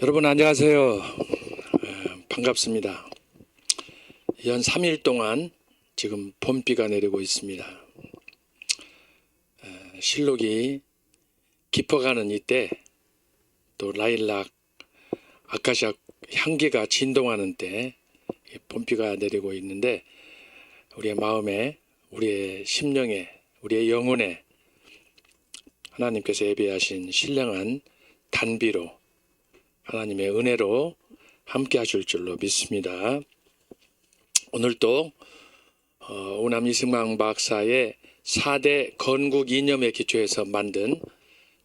여러분 안녕하세요. 반갑습니다. 연 3일 동안 지금 봄비가 내리고 있습니다. 실록이 깊어가는 이때, 또 라일락, 아카시아 향기가 진동하는 때 봄비가 내리고 있는데, 우리의 마음에, 우리의 심령에, 우리의 영혼에 하나님께서 예비하신 신령한 단비로, 하나님의 은혜로 함께 하실 줄로 믿습니다. 오늘도 오남 이승만 박사의 4대 건국 이념에 기초해서 만든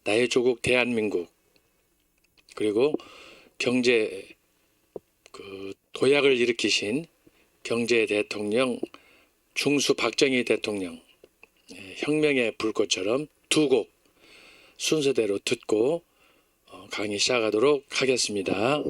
나의 조국 대한민국, 그리고 경제 도약을 일으키신 경제 대통령 중수 박정희 대통령, 혁명의 불꽃처럼 두 곡 순서대로 듣고 강의 시작하도록 하겠습니다.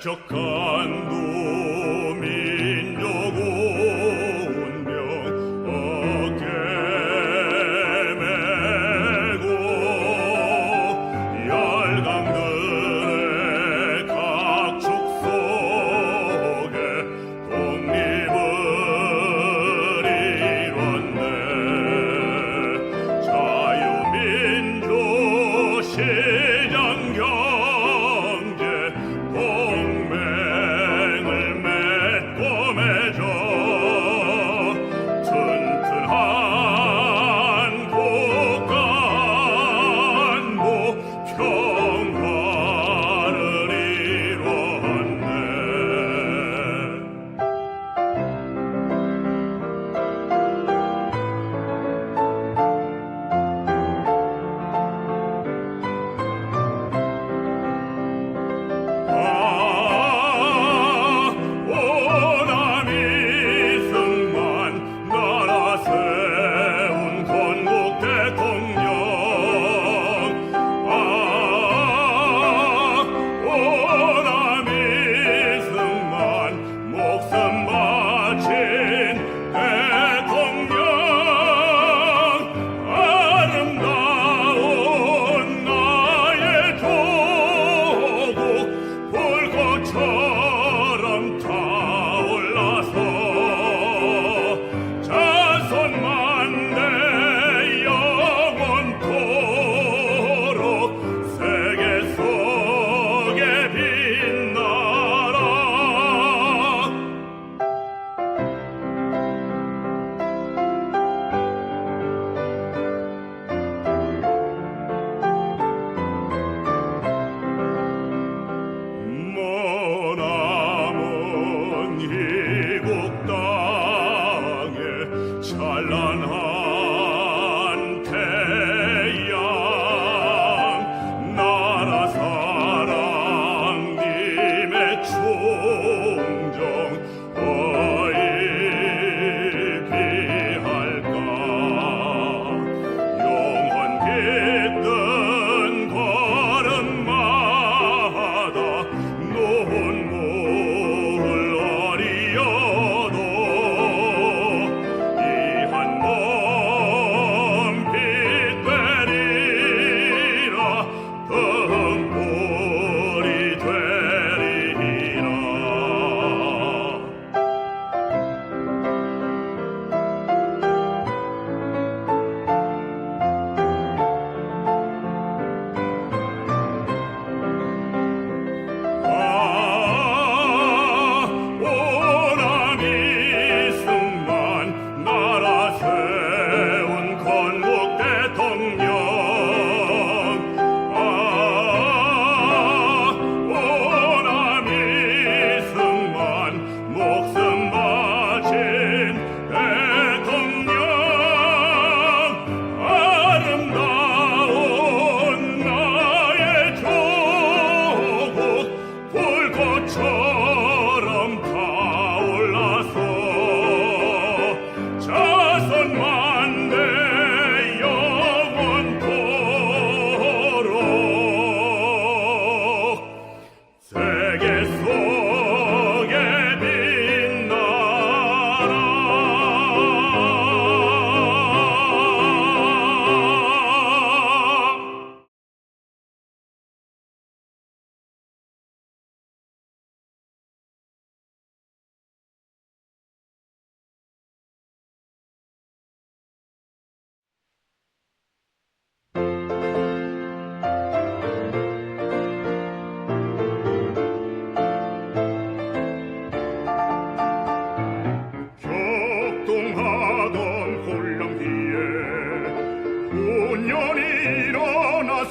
백척한 도민족 운명 어깨 메고 열강들의 각축 속에 독립을 이뤘네. 자유민주 시장 경제 동맹을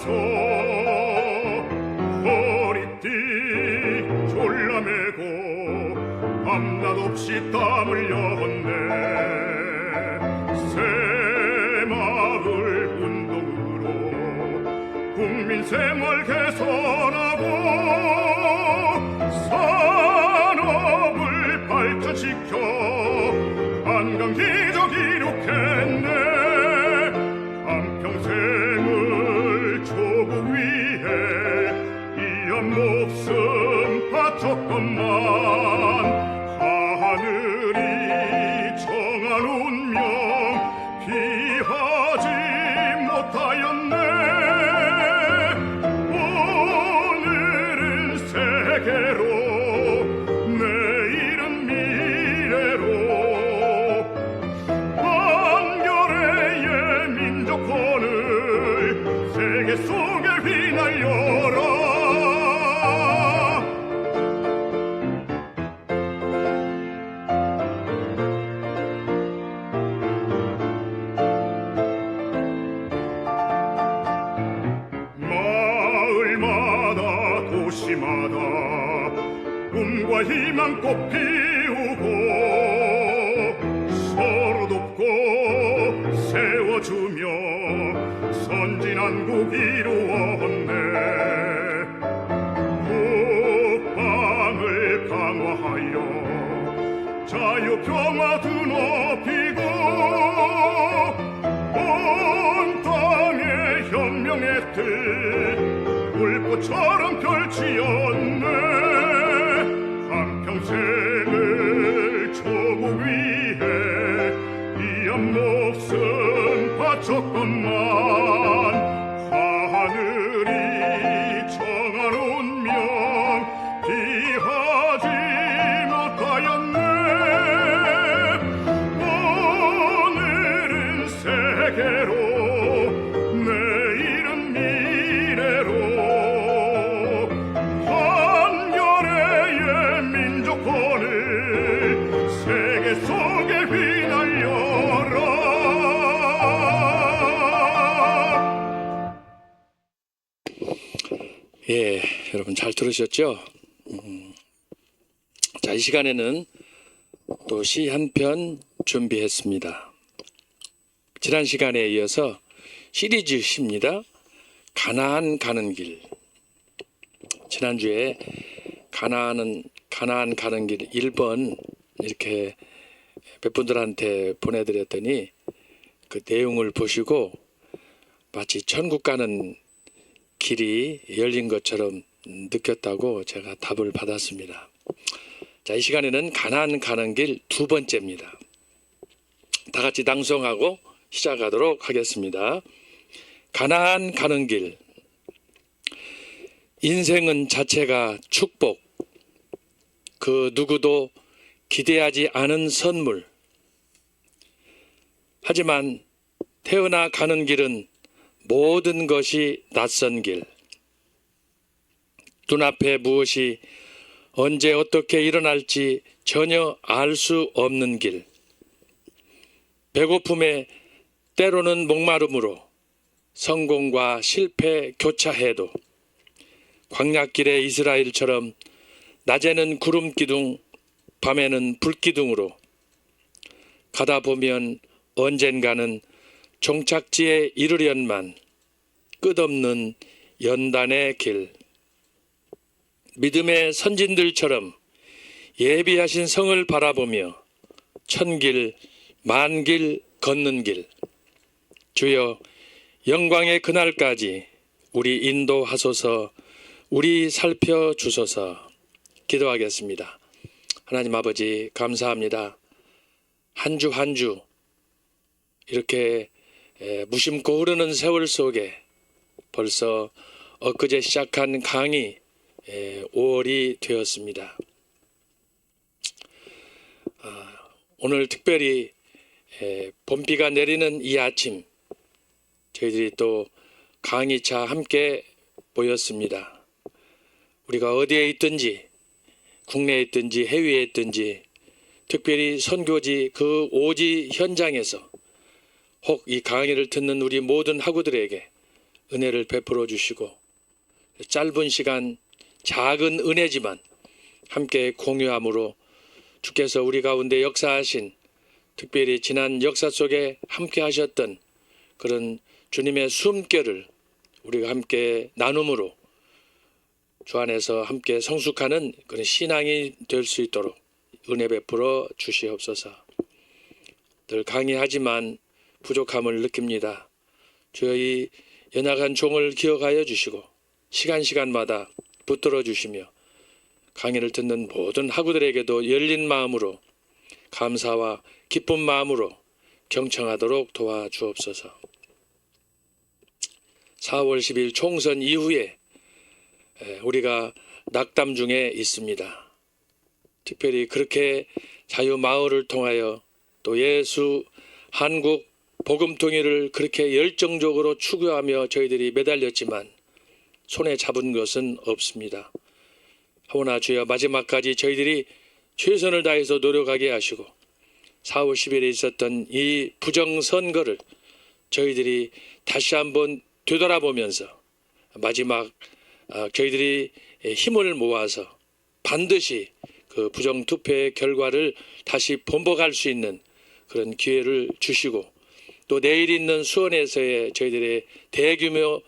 가서 허리띠 졸라매고 밤낮 없이 땀 흘렸네. 새마을 운동으로 국민 생활 개선하고 산업을 발전시켜 한강 기적 이룩했네. 한평생을 조국 위해 이한 목숨 바쳤건만 하늘이 정한 운명 피하지 못하였네. 오늘은 세계로 내일은 미래로 한겨레의 민족혼을 세계 속에 휘날려라. 마을마다 도시마다 꿈과 희망 꽃 피우고 서로 돕고 세워주며 선진한국 이루었네. 국방을 강화하여 자유평화 드높이고 온 땅에 혁명의 뜻 불꽃처럼 펼치었네. 한평생을 조국 위해 이한 목숨 바쳤건만 하늘이 정한 운명 피하지 못하였네. 오늘은 세계로 내일은 미래로 한겨레의 민족혼을 세계 속에 휘날려라. 예, 여러분 잘 들으셨죠? 자, 이 시간에는 또 시 한 편 준비했습니다. 지난 시간에 이어서 시리즈 시입니다. 가나안 가는 길. 지난주에 가나안 가는 길 1번 이렇게 몇 분들한테 보내드렸더니 그 내용을 보시고 마치 천국 가는 길이 열린 것처럼 느꼈다고 제가 답을 받았습니다. 자, 이 시간에는 가나안 가는 길 두 번째입니다. 다 같이 낭송하고 시작하도록 하겠습니다. 가나안 가는 길. 인생은 자체가 축복, 그 누구도 기대하지 않은 선물. 하지만 태어나 가는 길은 모든 것이 낯선 길. 눈앞에 무엇이 언제 어떻게 일어날지 전혀 알 수 없는 길. 배고픔에 때로는 목마름으로 성공과 실패 교차해도 광야길의 이스라엘처럼 낮에는 구름 기둥, 밤에는 불 기둥으로 가다 보면 언젠가는 종착지에 이르련만 끝없는 연단의 길. 믿음의 선진들처럼 예비하신 성을 바라보며 천길 만길 걷는 길. 주여 영광의 그날까지 우리 인도하소서, 우리 살펴주소서. 기도하겠습니다. 하나님 아버지 감사합니다. 한 주 한 주 이렇게 무심코 흐르는 세월 속에 벌써 엊그제 시작한 강의 5월이 되었습니다. 오늘 특별히 봄비가 내리는 이 아침 저희들이 또 강의차 함께 모였습니다. 우리가 어디에 있든지 국내에 있든지 해외에 있든지 특별히 선교지 그 오지 현장에서 혹 이 강의를 듣는 우리 모든 학우들에게 은혜를 베풀어 주시고 짧은 시간 작은 은혜지만 함께 공유함으로 주께서 우리 가운데 역사하신, 특별히 지난 역사 속에 함께 하셨던 그런 주님의 숨결을 우리가 함께 나눔으로 주 안에서 함께 성숙하는 그런 신앙이 될 수 있도록 은혜 베풀어 주시옵소서. 늘 강의하지만 부족함을 느낍니다. 주여 이 연약한 종을 기억하여 주시고 시간마다 붙들어 주시며 강의를 듣는 모든 학우들에게도 열린 마음으로 감사와 기쁜 마음으로 경청하도록 도와주옵소서. 4월 10일 총선 이후에 우리가 낙담 중에 있습니다. 특별히 그렇게 자유마을을 통하여 또 예수 한국 복음 통일을 그렇게 열정적으로 추구하며 저희들이 매달렸지만 손에 잡은 것은 없습니다. 하오나 주여 마지막까지 저희들이 최선을 다해서 노력하게 하시고 4월 10일에 있었던 이 부정선거를 저희들이 다시 한번 되돌아보면서 마지막 저희들이 힘을 모아서 반드시 그 부정투표의 결과를 다시 번복할 수 있는 그런 기회를 주시고 또 내일 있는 수원에서의 저희들의 대규모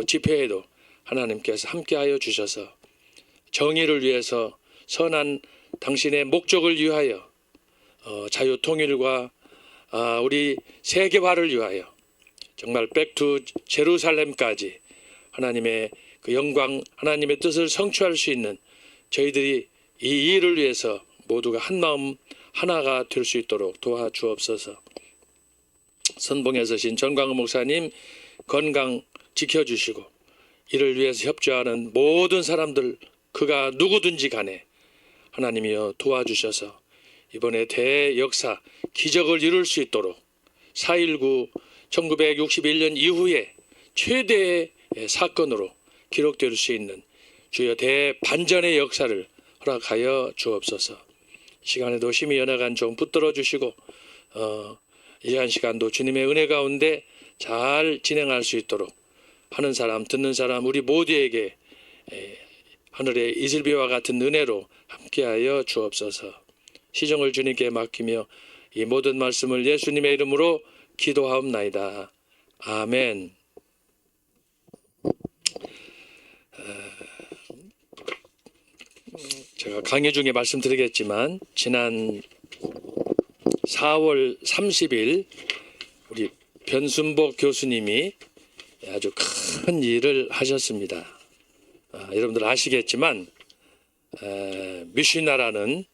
집회에도 하나님께서 함께하여 주셔서 정의를 위해서 선한 당신의 목적을 위하여 자유통일과 우리 세계화를 위하여 정말 백투 제루살렘까지 하나님의 그 영광, 하나님의 뜻을 성취할 수 있는 저희들이 이 일을 위해서 모두가 한 마음 하나가 될 수 있도록 도와주옵소서. 선봉에 서신 전광훈 목사님 건강 지켜주시고 이를 위해서 협조하는 모든 사람들 그가 누구든지 간에 하나님이여 도와주셔서 이번에 대역사 기적을 이룰 수 있도록 4.19 1961년 이후에 최대의 사건으로 기록될 수 있는 주여 대반전의 역사를 허락하여 주옵소서. 시간에도 심히 연약한 종 붙들어 주시고 이 한 시간도 주님의 은혜 가운데 잘 진행할 수 있도록 하는 사람 듣는 사람 우리 모두에게 하늘의 이슬비와 같은 은혜로 함께하여 주옵소서. 시정을 주님께 맡기며 이 모든 말씀을 예수님의 이름으로 기도하옵나이다. 아멘. 제가 강의 중에 말씀드리겠지만 지난 4월 30일 우리 변순복 교수님이 아주 큰 일을 하셨습니다. 여러분들 아시겠지만 미시나라는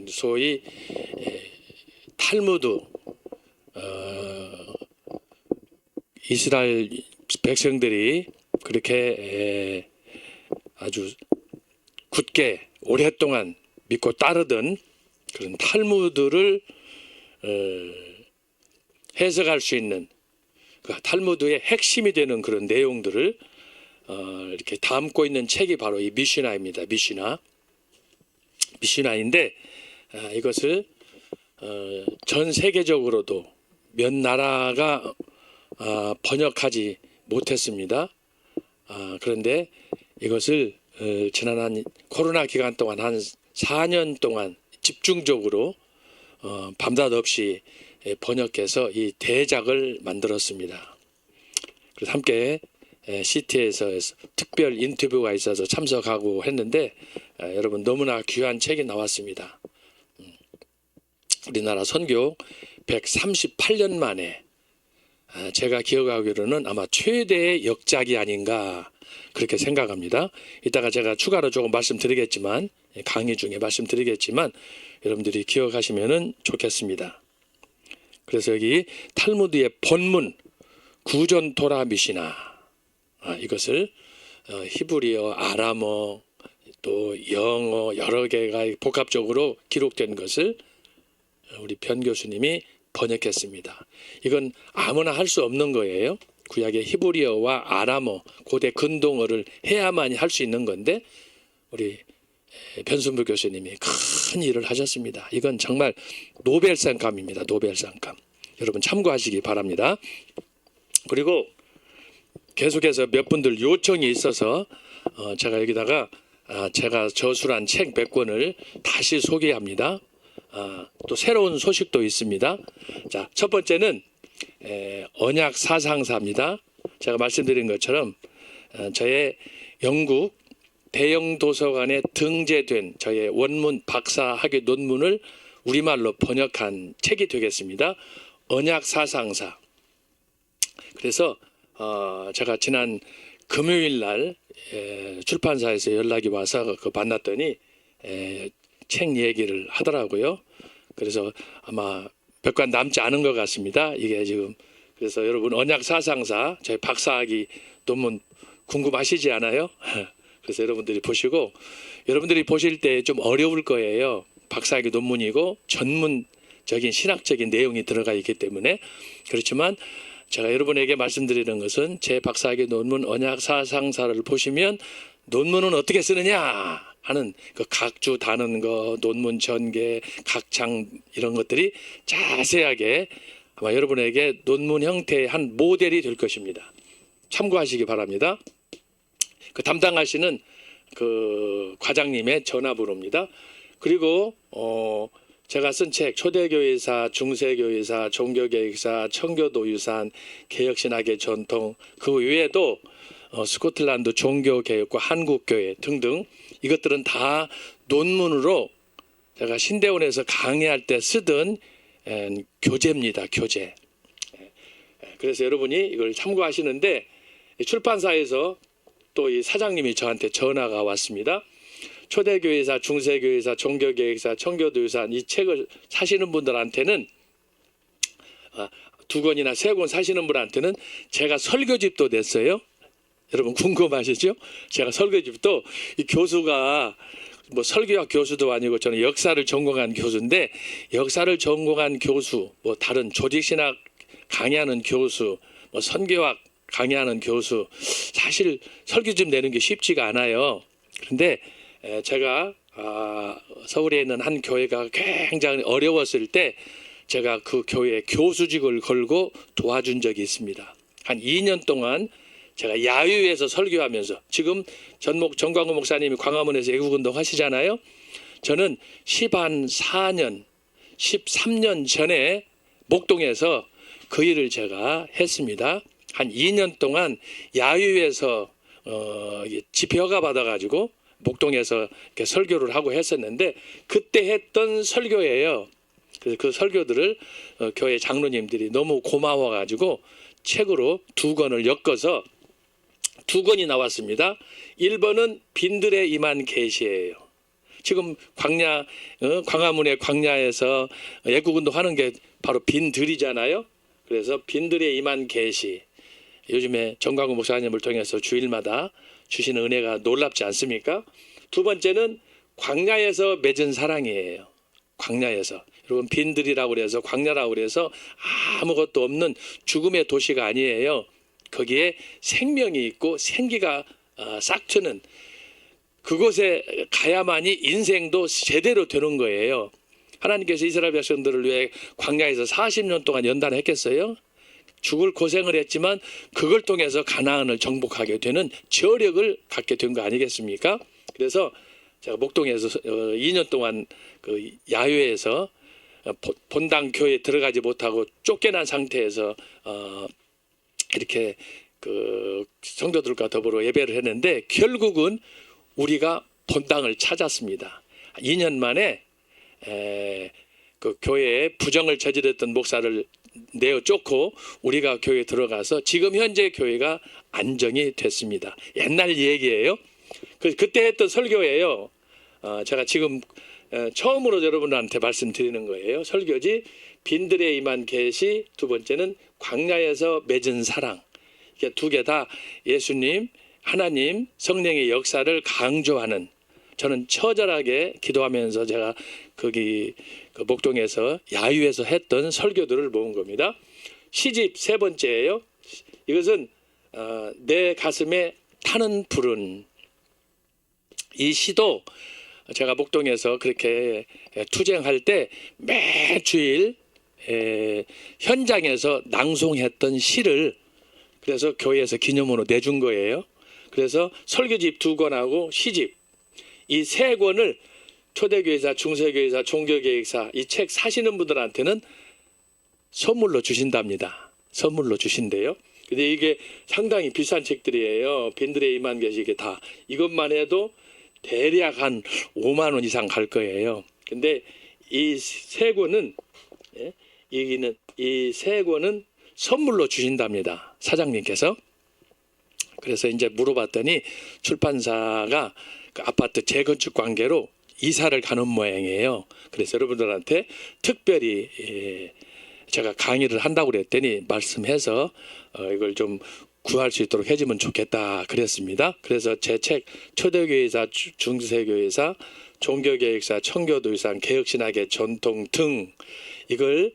소위 탈무드 이스라엘 백성들이 그렇게 아주 굳게 오랫동안 믿고 따르던 그런 탈무드를 해석할 수 있는 그 탈무드의 핵심이 되는 그런 내용들을 이렇게 담고 있는 책이 바로 이 미시나입니다. 미시나인데 이것을 전 세계적으로도 몇 나라가 번역하지 못했습니다. 그런데 이것을 지난 한 코로나 기간 동안 한 4년 동안 집중적으로 밤낮 없이 번역해서 이 대작을 만들었습니다. 그래서 함께 CT에서 특별 인터뷰가 있어서 참석하고 했는데 여러분 너무나 귀한 책이 나왔습니다. 우리나라 선교 138년 만에 제가 기억하기로는 아마 최대의 역작이 아닌가 그렇게 생각합니다. 이따가 제가 추가로 조금 말씀드리겠지만 강의 중에 말씀드리겠지만 여러분들이 기억하시면 좋겠습니다. 그래서 여기 탈무드의 본문 구전 토라 미시나 이것을 히브리어, 아람어, 또 영어 여러 개가 복합적으로 기록된 것을 우리 변 교수님이 번역했습니다. 이건 아무나 할 수 없는 거예요. 구약의 히브리어와 아람어, 고대 근동어를 해야만 할 수 있는 건데 우리 변순부 교수님이 큰 일을 하셨습니다. 이건 정말 노벨상감입니다. 노벨상감. 여러분 참고하시기 바랍니다. 그리고 계속해서 몇 분들 요청이 있어서 제가 여기다가 제가 저술한 책 몇 권을 다시 소개합니다. 또 새로운 소식도 있습니다. 자, 첫 번째는 언약 사상사입니다. 제가 말씀드린 것처럼 저의 영국 대형 도서관에 등재된 저의 원문 박사학위 논문을 우리말로 번역한 책이 되겠습니다. 언약 사상사. 그래서 제가 지난 금요일 날 출판사에서 연락이 와서 만났더니 책 얘기를 하더라고요. 그래서 아마 몇 권 남지 않은 것 같습니다. 이게 지금 그래서 여러분 언약 사상사 저희 박사학위 논문 궁금하시지 않아요? 그래서 여러분들이 보시고 여러분들이 보실 때 좀 어려울 거예요. 박사학위 논문이고 전문적인 신학적인 내용이 들어가 있기 때문에 그렇지만 제가 여러분에게 말씀드리는 것은 제 박사학위 논문 언약 사상사를 보시면 논문은 어떻게 쓰느냐 하는 그 각주 다는 거, 논문 전개, 각장 이런 것들이 자세하게 아마 여러분에게 논문 형태의 한 모델이 될 것입니다. 참고하시기 바랍니다. 그 담당하시는 그 과장님의 전화번호입니다. 그리고 제가 쓴 책 초대교회사, 중세교회사, 종교계획사, 청교도유산, 개혁신학의 전통 그 외에도 스코틀랜드 종교개혁과 한국교회 등등 이것들은 다 논문으로 제가 신대원에서 강의할 때 쓰던 교재입니다. 교재. 그래서 여러분이 이걸 참고하시는데 출판사에서 또 이 사장님이 저한테 전화가 왔습니다. 초대교회사, 중세교회사, 종교계획사, 청교도유산 이 책을 사시는 분들한테는 2권이나 3권 사시는 분한테는 제가 설교집도 냈어요. 여러분 궁금하시죠? 제가 설교집도 이 교수가 뭐 설교학 교수도 아니고 저는 역사를 전공한 교수인데 역사를 전공한 교수, 뭐 다른 조직신학 강의하는 교수, 뭐 선교학 강의하는 교수 사실 설교집 내는 게 쉽지가 않아요. 그런데 제가 서울에 있는 한 교회가 굉장히 어려웠을 때 제가 그 교회에 교수직을 걸고 도와준 적이 있습니다. 한 2년 동안 제가 야유에서 설교하면서 지금 전광훈 목사님이 광화문에서 애국운동 하시잖아요. 저는 14년, 13년 전에 목동에서 그 일을 제가 했습니다. 한 2년 동안 야유에서 집회 허가 받아가지고 목동에서 이렇게 설교를 하고 했었는데 그때 했던 설교예요. 그래서 그 설교들을 교회 장로님들이 너무 고마워가지고 책으로 2권을 엮어서 2권이 나왔습니다. 1번은 빈들에 임한 계시예요. 지금 광화문의 광야에서 애국운동 하는 게 바로 빈들이잖아요. 그래서 빈들에 임한 계시. 요즘에 정광훈 목사님을 통해서 주일마다 주시는 은혜가 놀랍지 않습니까? 2번째는 광야에서 맺은 사랑이에요. 광야에서. 여러분 빈들이라고 그래서 광야라고 그래서 아무것도 없는 죽음의 도시가 아니에요. 거기에 생명이 있고 생기가 싹트는 그곳에 가야만이 인생도 제대로 되는 거예요. 하나님께서 이스라엘 백성들을 위해 광야에서 40년 동안 연단했겠어요? 죽을 고생을 했지만 그걸 통해서 가나안을 정복하게 되는 저력을 갖게 된 거 아니겠습니까? 그래서 제가 목동에서 2년 동안 그 야외에서 본당 교회에 들어가지 못하고 쫓겨난 상태에서 이렇게 그 성도들과 더불어 예배를 했는데 결국은 우리가 본당을 찾았습니다. 2년 만에 그 교회에 부정을 저질렀던 목사를 내어 쫓고 우리가 교회에 들어가서 지금 현재 교회가 안정이 됐습니다. 옛날 얘기예요. 그때 했던 설교예요. 제가 지금 처음으로 여러분한테 말씀드리는 거예요. 설교지 빈들에 임한 계시, 2번째는 광야에서 맺은 사랑. 이게 2개 다 예수님, 하나님, 성령의 역사를 강조하는 저는 처절하게 기도하면서 제가 거기 그 목동에서 야유에서 했던 설교들을 모은 겁니다. 시집 3번째예요. 이것은 내 가슴에 타는 불은 이 시도 제가 목동에서 그렇게 투쟁할 때 매주일 현장에서 낭송했던 시를 그래서 교회에서 기념으로 내준 거예요. 그래서 설교집 2권하고 시집 이 3권을 초대교회사, 중세교회사, 종교계획사 이 책 사시는 분들한테는 선물로 주신답니다. 선물로 주신대요. 근데 이게 상당히 비싼 책들이에요. 빈들에 임한 것이 이게 다 이것만 해도 대략 한 5만 원 이상 갈 거예요. 근데 이 3권은 여기는 이 3권은 선물로 주신답니다. 사장님께서. 그래서 이제 물어봤더니 출판사가 그 아파트 재건축 관계로 이사를 가는 모양이에요. 그래서 여러분들한테 특별히 제가 강의를 한다고 그랬더니 말씀해서 이걸 좀 구할 수 있도록 해주면 좋겠다 그랬습니다. 그래서 제 책 초대교회사, 중세교회사, 종교계획사, 청교도유산, 개혁신학의 전통 등 이걸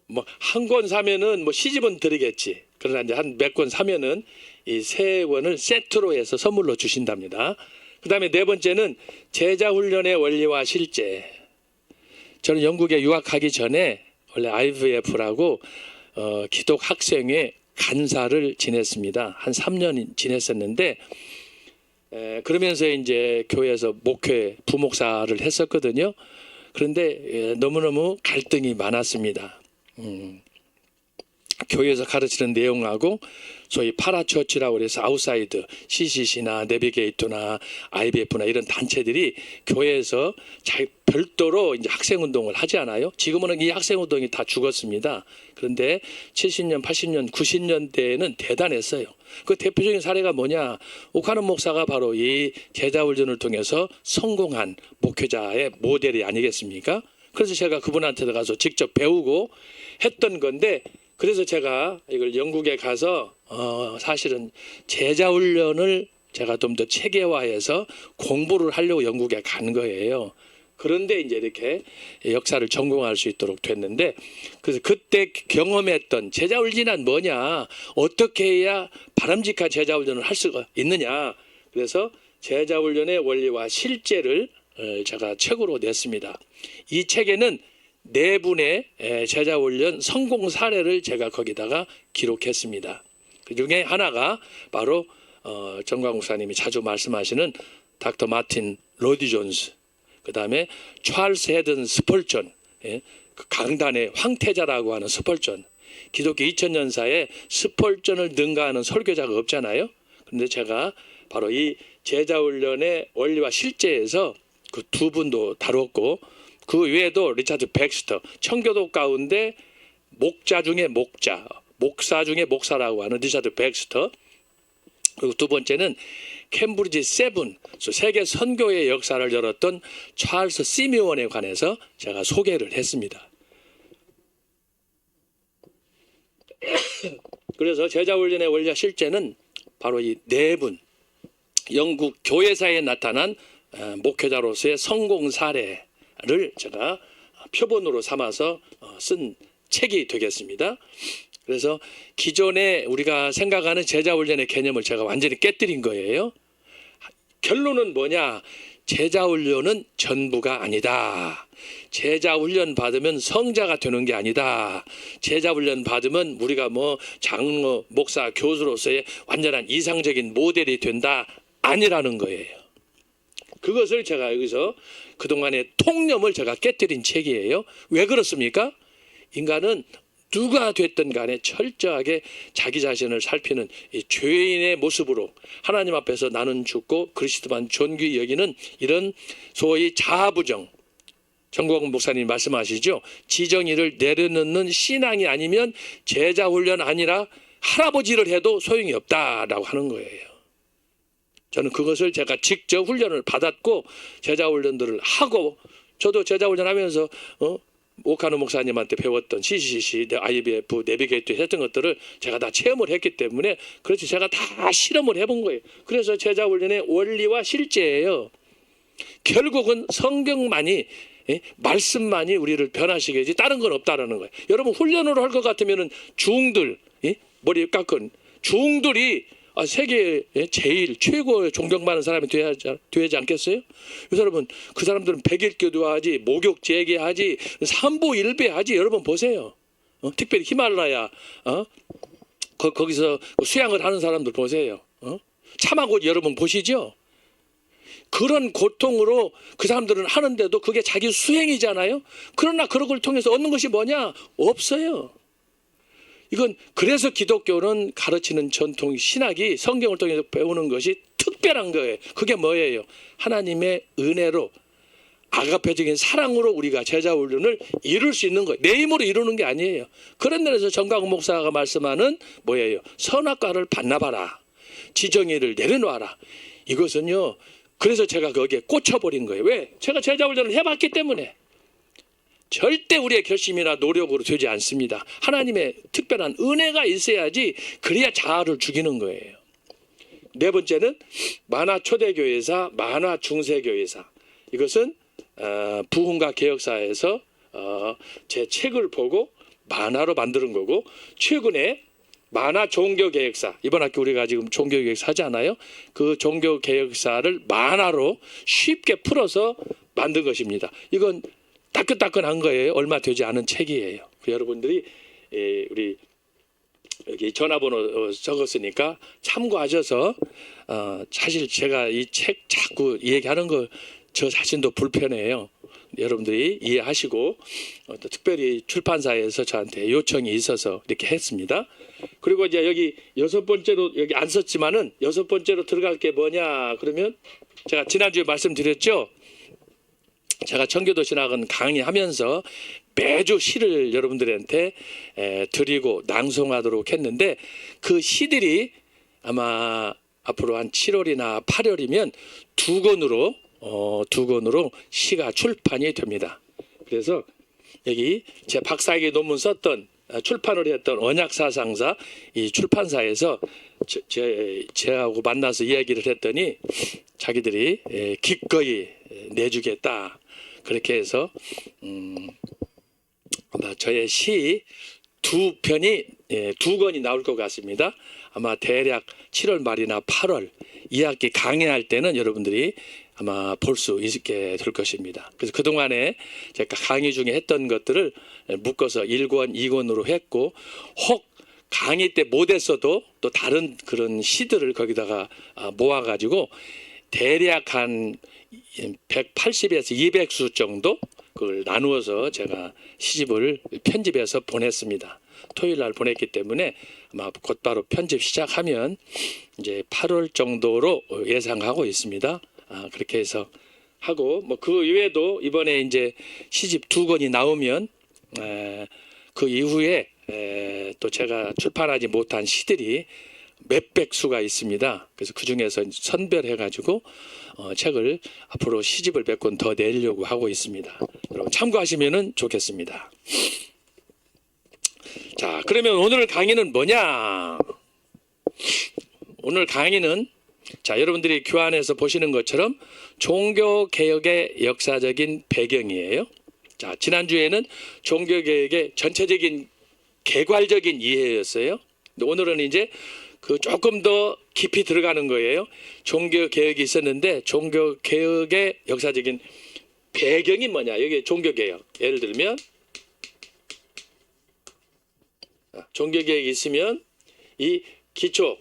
뭐 한 권 사면은 뭐 시집은 드리겠지. 그러나 이제 한 몇 권 사면은 이 3권을 세트로 해서 선물로 주신답니다. 그다음에 4번째는 제자훈련의 원리와 실제. 저는 영국에 유학하기 전에 원래 IVF라고 기독 학생회 간사를 지냈습니다. 한 3년 지냈었는데 그러면서 이제 교회에서 목회 부목사를 했었거든요. 그런데 너무너무 갈등이 많았습니다. 교회에서 가르치는 내용하고 소위 파라처치라고 해서 아웃사이드 CCC나 내비게이터나 IBF나 이런 단체들이 교회에서 별도로 이제 학생운동을 하지 않아요. 지금은 이 학생운동이 다 죽었습니다. 그런데 70년, 80년, 90년대에는 대단했어요. 그 대표적인 사례가 뭐냐? 오카노 목사가 바로 이 제자훈련을 통해서 성공한 목회자의 모델이 아니겠습니까? 그래서 제가 그분한테 가서 직접 배우고 했던 건데 그래서 제가 이걸 영국에 가서 사실은 제자훈련을 제가 좀 더 체계화해서 공부를 하려고 영국에 간 거예요. 그런데 이제 이렇게 역사를 전공할 수 있도록 됐는데 그래서 그때 경험했던 제자훈련은 뭐냐, 어떻게 해야 바람직한 제자훈련을 할 수가 있느냐. 그래서 제자훈련의 원리와 실제를 제가 책으로 냈습니다. 이 책에는 4분의 제자훈련 성공 사례를 제가 거기다가 기록했습니다. 그 중에 하나가 바로 정광 목사님이 자주 말씀하시는 닥터 마틴 로디 존스, 그 다음에 찰스 헤든 스펄전, 그 강단의 황태자라고 하는 스펄전. 기독교 2000년사에 스펄전을 능가하는 설교자가 없잖아요. 그런데 제가 바로 이 제자훈련의 원리와 실제에서 그 2분도 다뤘고 그 외에도 리차드 백스터, 청교도 가운데 목자 중에 목자, 목사 중에 목사라고 하는 리차드 백스터. 그리고 2번째는 캠브리지 7, 세계 선교의 역사를 열었던 찰스 시미온에 관해서 제가 소개를 했습니다. 그래서 제자훈련의 원리와 실제는 바로 이 4분, 영국 교회사에 나타난 목회자로서의 성공 사례를 제가 표본으로 삼아서 쓴 책이 되겠습니다. 그래서 기존에 우리가 생각하는 제자훈련의 개념을 제가 완전히 깨뜨린 거예요. 결론은 뭐냐? 제자훈련은 전부가 아니다. 제자훈련 받으면 성자가 되는 게 아니다. 제자훈련 받으면 우리가 뭐 장로, 목사, 교수로서의 완전한 이상적인 모델이 된다. 아니라는 거예요. 그것을 제가 여기서 그동안의 통념을 제가 깨뜨린 책이에요. 왜 그렇습니까? 인간은 누가 됐든 간에 철저하게 자기 자신을 살피는 이 죄인의 모습으로 하나님 앞에서 나는 죽고 그리스도만 존귀히 여기는 이런 소위 자아부정, 정광훈 목사님 말씀하시죠. 지정의를 내려놓는 신앙이 아니면 제자훈련 아니라 할아버지를 해도 소용이 없다라고 하는 거예요. 저는 그것을 제가 직접 훈련을 받았고 제자훈련들을 하고 저도 제자훈련 하면서 오카노 목사님한테 배웠던 CCC, IBF, 내비게이터 했던 것들을 제가 다 체험을 했기 때문에 그렇지 제가 다 실험을 해본 거예요. 그래서 제자훈련의 원리와 실제예요. 결국은 성경만이 말씀만이 우리를 변화시키지 다른 건 없다라는 거예요. 여러분 훈련으로 할 것 같으면은 중들 머리 깎은 중들이 세계 제일 최고의 존경받는 사람이 되지 않겠어요? 여러분 그 사람들은 백일기도하지, 목욕제기하지, 삼보일배하지. 여러분 보세요. 특별히 히말라야 거기서 수양을 하는 사람들 보세요. 참하고 여러분 보시죠. 그런 고통으로 그 사람들은 하는데도 그게 자기 수행이잖아요. 그러나 그런 걸 통해서 얻는 것이 뭐냐? 없어요. 이건 그래서 기독교는 가르치는 전통 신학이 성경을 통해서 배우는 것이 특별한 거예요. 그게 뭐예요? 하나님의 은혜로 아가페적인 사랑으로 우리가 제자 훈련을 이룰 수 있는 거예요. 내 힘으로 이루는 게 아니에요. 그런 데서 정광훈 목사가 말씀하는 뭐예요? 선악과를 반납하라. 지정의를 내려놓아라. 이것은요. 그래서 제가 거기에 꽂혀버린 거예요. 왜? 제가 제자 훈련을 해봤기 때문에. 절대 우리의 결심이나 노력으로 되지 않습니다. 하나님의 특별한 은혜가 있어야지 그래야 자아를 죽이는 거예요. 네 번째는 만화 초대교회사, 만화 중세교회사. 이것은 부흥과 개혁사에서 제 책을 보고 만화로 만드는 거고 최근에 만화 종교개혁사 이번 학기 우리가 지금 종교개혁사 하잖아요. 그 종교개혁사를 만화로 쉽게 풀어서 만든 것입니다. 이건 따끈따끈한 거예요. 얼마 되지 않은 책이에요. 여러분들이 우리 여기 전화번호 적었으니까 참고하셔서 사실 제가 이 책 자꾸 얘기하는 거 저 자신도 불편해요. 여러분들이 이해하시고 또 특별히 출판사에서 저한테 요청이 있어서 이렇게 했습니다. 그리고 이제 여기 여섯 번째로 여기 안 썼지만은 여섯 번째로 들어갈 게 뭐냐 그러면 제가 지난주에 말씀드렸죠. 제가 청교도 신학은 강의하면서 매주 시를 여러분들한테 드리고 낭송하도록 했는데 그 시들이 아마 앞으로 한 7월이나 8월이면 두 권으로 시가 출판이 됩니다. 그래서 여기 제 박사학위 논문 썼던 출판을 했던 언약사상사 이 출판사에서 제하고 만나서 이야기를 했더니 자기들이 기꺼이 내주겠다. 그렇게 해서 아마 저의 시 두 편이 두 권이 나올 것 같습니다. 아마 대략 7월 말이나 8월 2학기 강의할 때는 여러분들이 아마 볼 수 있게 될 것입니다. 그래서 그동안에 제가 강의 중에 했던 것들을 묶어서 1권, 2권으로 했고 혹 강의 때 못했어도 또 다른 그런 시들을 거기다가 모아가지고 대략 한 180에서 200수 정도 그걸 나누어서 제가 시집을 편집해서 보냈습니다. 토요일 날 보냈기 때문에 아마 곧바로 편집 시작하면 이제 8월 정도로 예상하고 있습니다. 그렇게 해서 하고 뭐 그 외에도 이번에 이제 시집 두 권이 나오면 그 이후에 또 제가 출판하지 못한 시들이 몇백 수가 있습니다. 그래서 그 중에서 선별해 가지고 책을 앞으로 시집을 몇 권 더 내려고 하고 있습니다. 여러분 참고하시면은 좋겠습니다. 자, 그러면 오늘 강의는 뭐냐? 오늘 강의는 자, 여러분들이 교환해서 보시는 것처럼 종교개혁의 역사적인 배경이에요. 자, 지난주에는 종교개혁의 전체적인 개괄적인 이해였어요. 근데 오늘은 이제 그 조금 더 깊이 들어가는 거예요. 종교개혁이 있었는데 종교개혁의 역사적인 배경이 뭐냐? 여기 종교개혁. 예를 들면 종교개혁이 있으면 이 기초,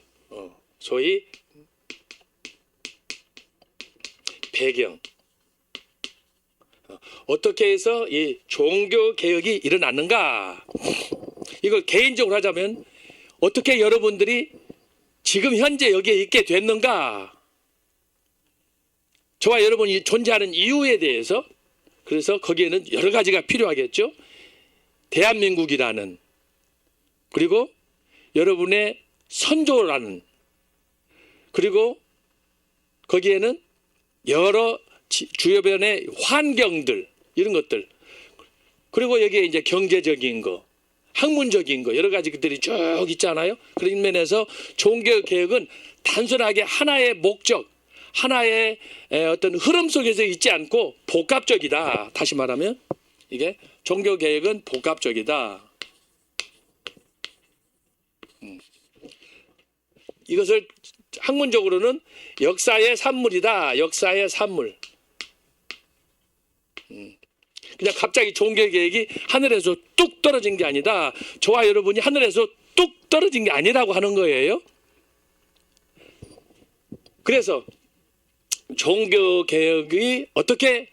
소위 배경. 어떻게 해서 이 종교개혁이 일어났는가? 이걸 개인적으로 하자면 어떻게 여러분들이 지금 현재 여기에 있게 됐는가? 저와 여러분이 존재하는 이유에 대해서 그래서 거기에는 여러 가지가 필요하겠죠. 대한민국이라는 그리고 여러분의 선조라는 그리고 거기에는 여러 주변의 환경들 이런 것들 그리고 여기에 이제 경제적인 거 학문적인 거 여러 가지 것들이 쭉 있잖아요. 그런 면에서 종교개혁은 단순하게 하나의 목적 하나의 어떤 흐름 속에서 있지 않고 복합적이다. 다시 말하면 이게 종교개혁은 복합적이다. 이것을 학문적으로는 역사의 산물이다. 역사의 산물. 그냥 갑자기 종교개혁이 하늘에서 뚝 떨어진 게 아니다. 저와 여러분이 하늘에서 뚝 떨어진 게 아니라고 하는 거예요. 그래서 종교개혁이 어떻게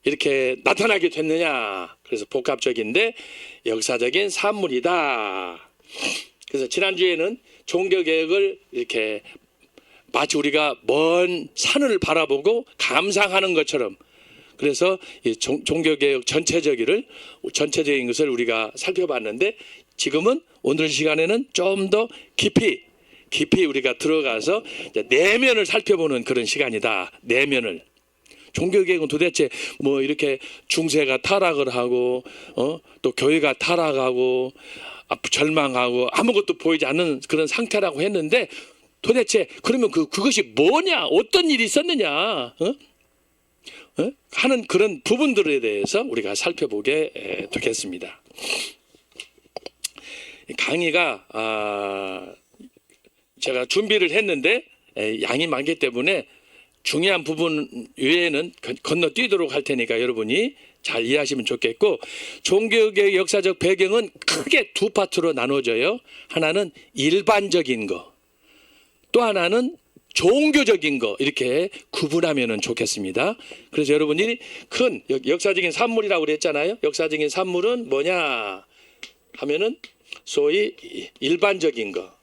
이렇게 나타나게 됐느냐. 그래서 복합적인데 역사적인 산물이다. 그래서 지난주에는 종교개혁을 이렇게 마치 우리가 먼 산을 바라보고 감상하는 것처럼, 그래서 이 종교개혁 전체적인 것을 우리가 살펴봤는데, 지금은 오늘 시간에는 좀 더 깊이 우리가 들어가서 내면을 살펴보는 그런 시간이다. 내면을. 종교개혁은 도대체 뭐 이렇게 중세가 타락을 하고 또 교회가 타락하고 절망하고 아무것도 보이지 않는 그런 상태라고 했는데, 도대체 그러면 그것이 뭐냐, 어떤 일이 있었느냐 하는 그런 부분들에 대해서 우리가 살펴보게 되겠습니다. 강의가 제가 준비를 했는데 양이 많기 때문에 중요한 부분 외에는 건너뛰도록 할 테니까 여러분이 잘 이해하시면 좋겠고, 종교개혁 역사적 배경은 크게 두 파트로 나눠져요. 하나는 일반적인 거, 또 하나는 종교적인 거, 이렇게 구분하면 좋겠습니다. 그래서 여러분이 큰 역사적인 산물이라고 그랬잖아요. 역사적인 산물은 뭐냐 하면은 소위 일반적인 거,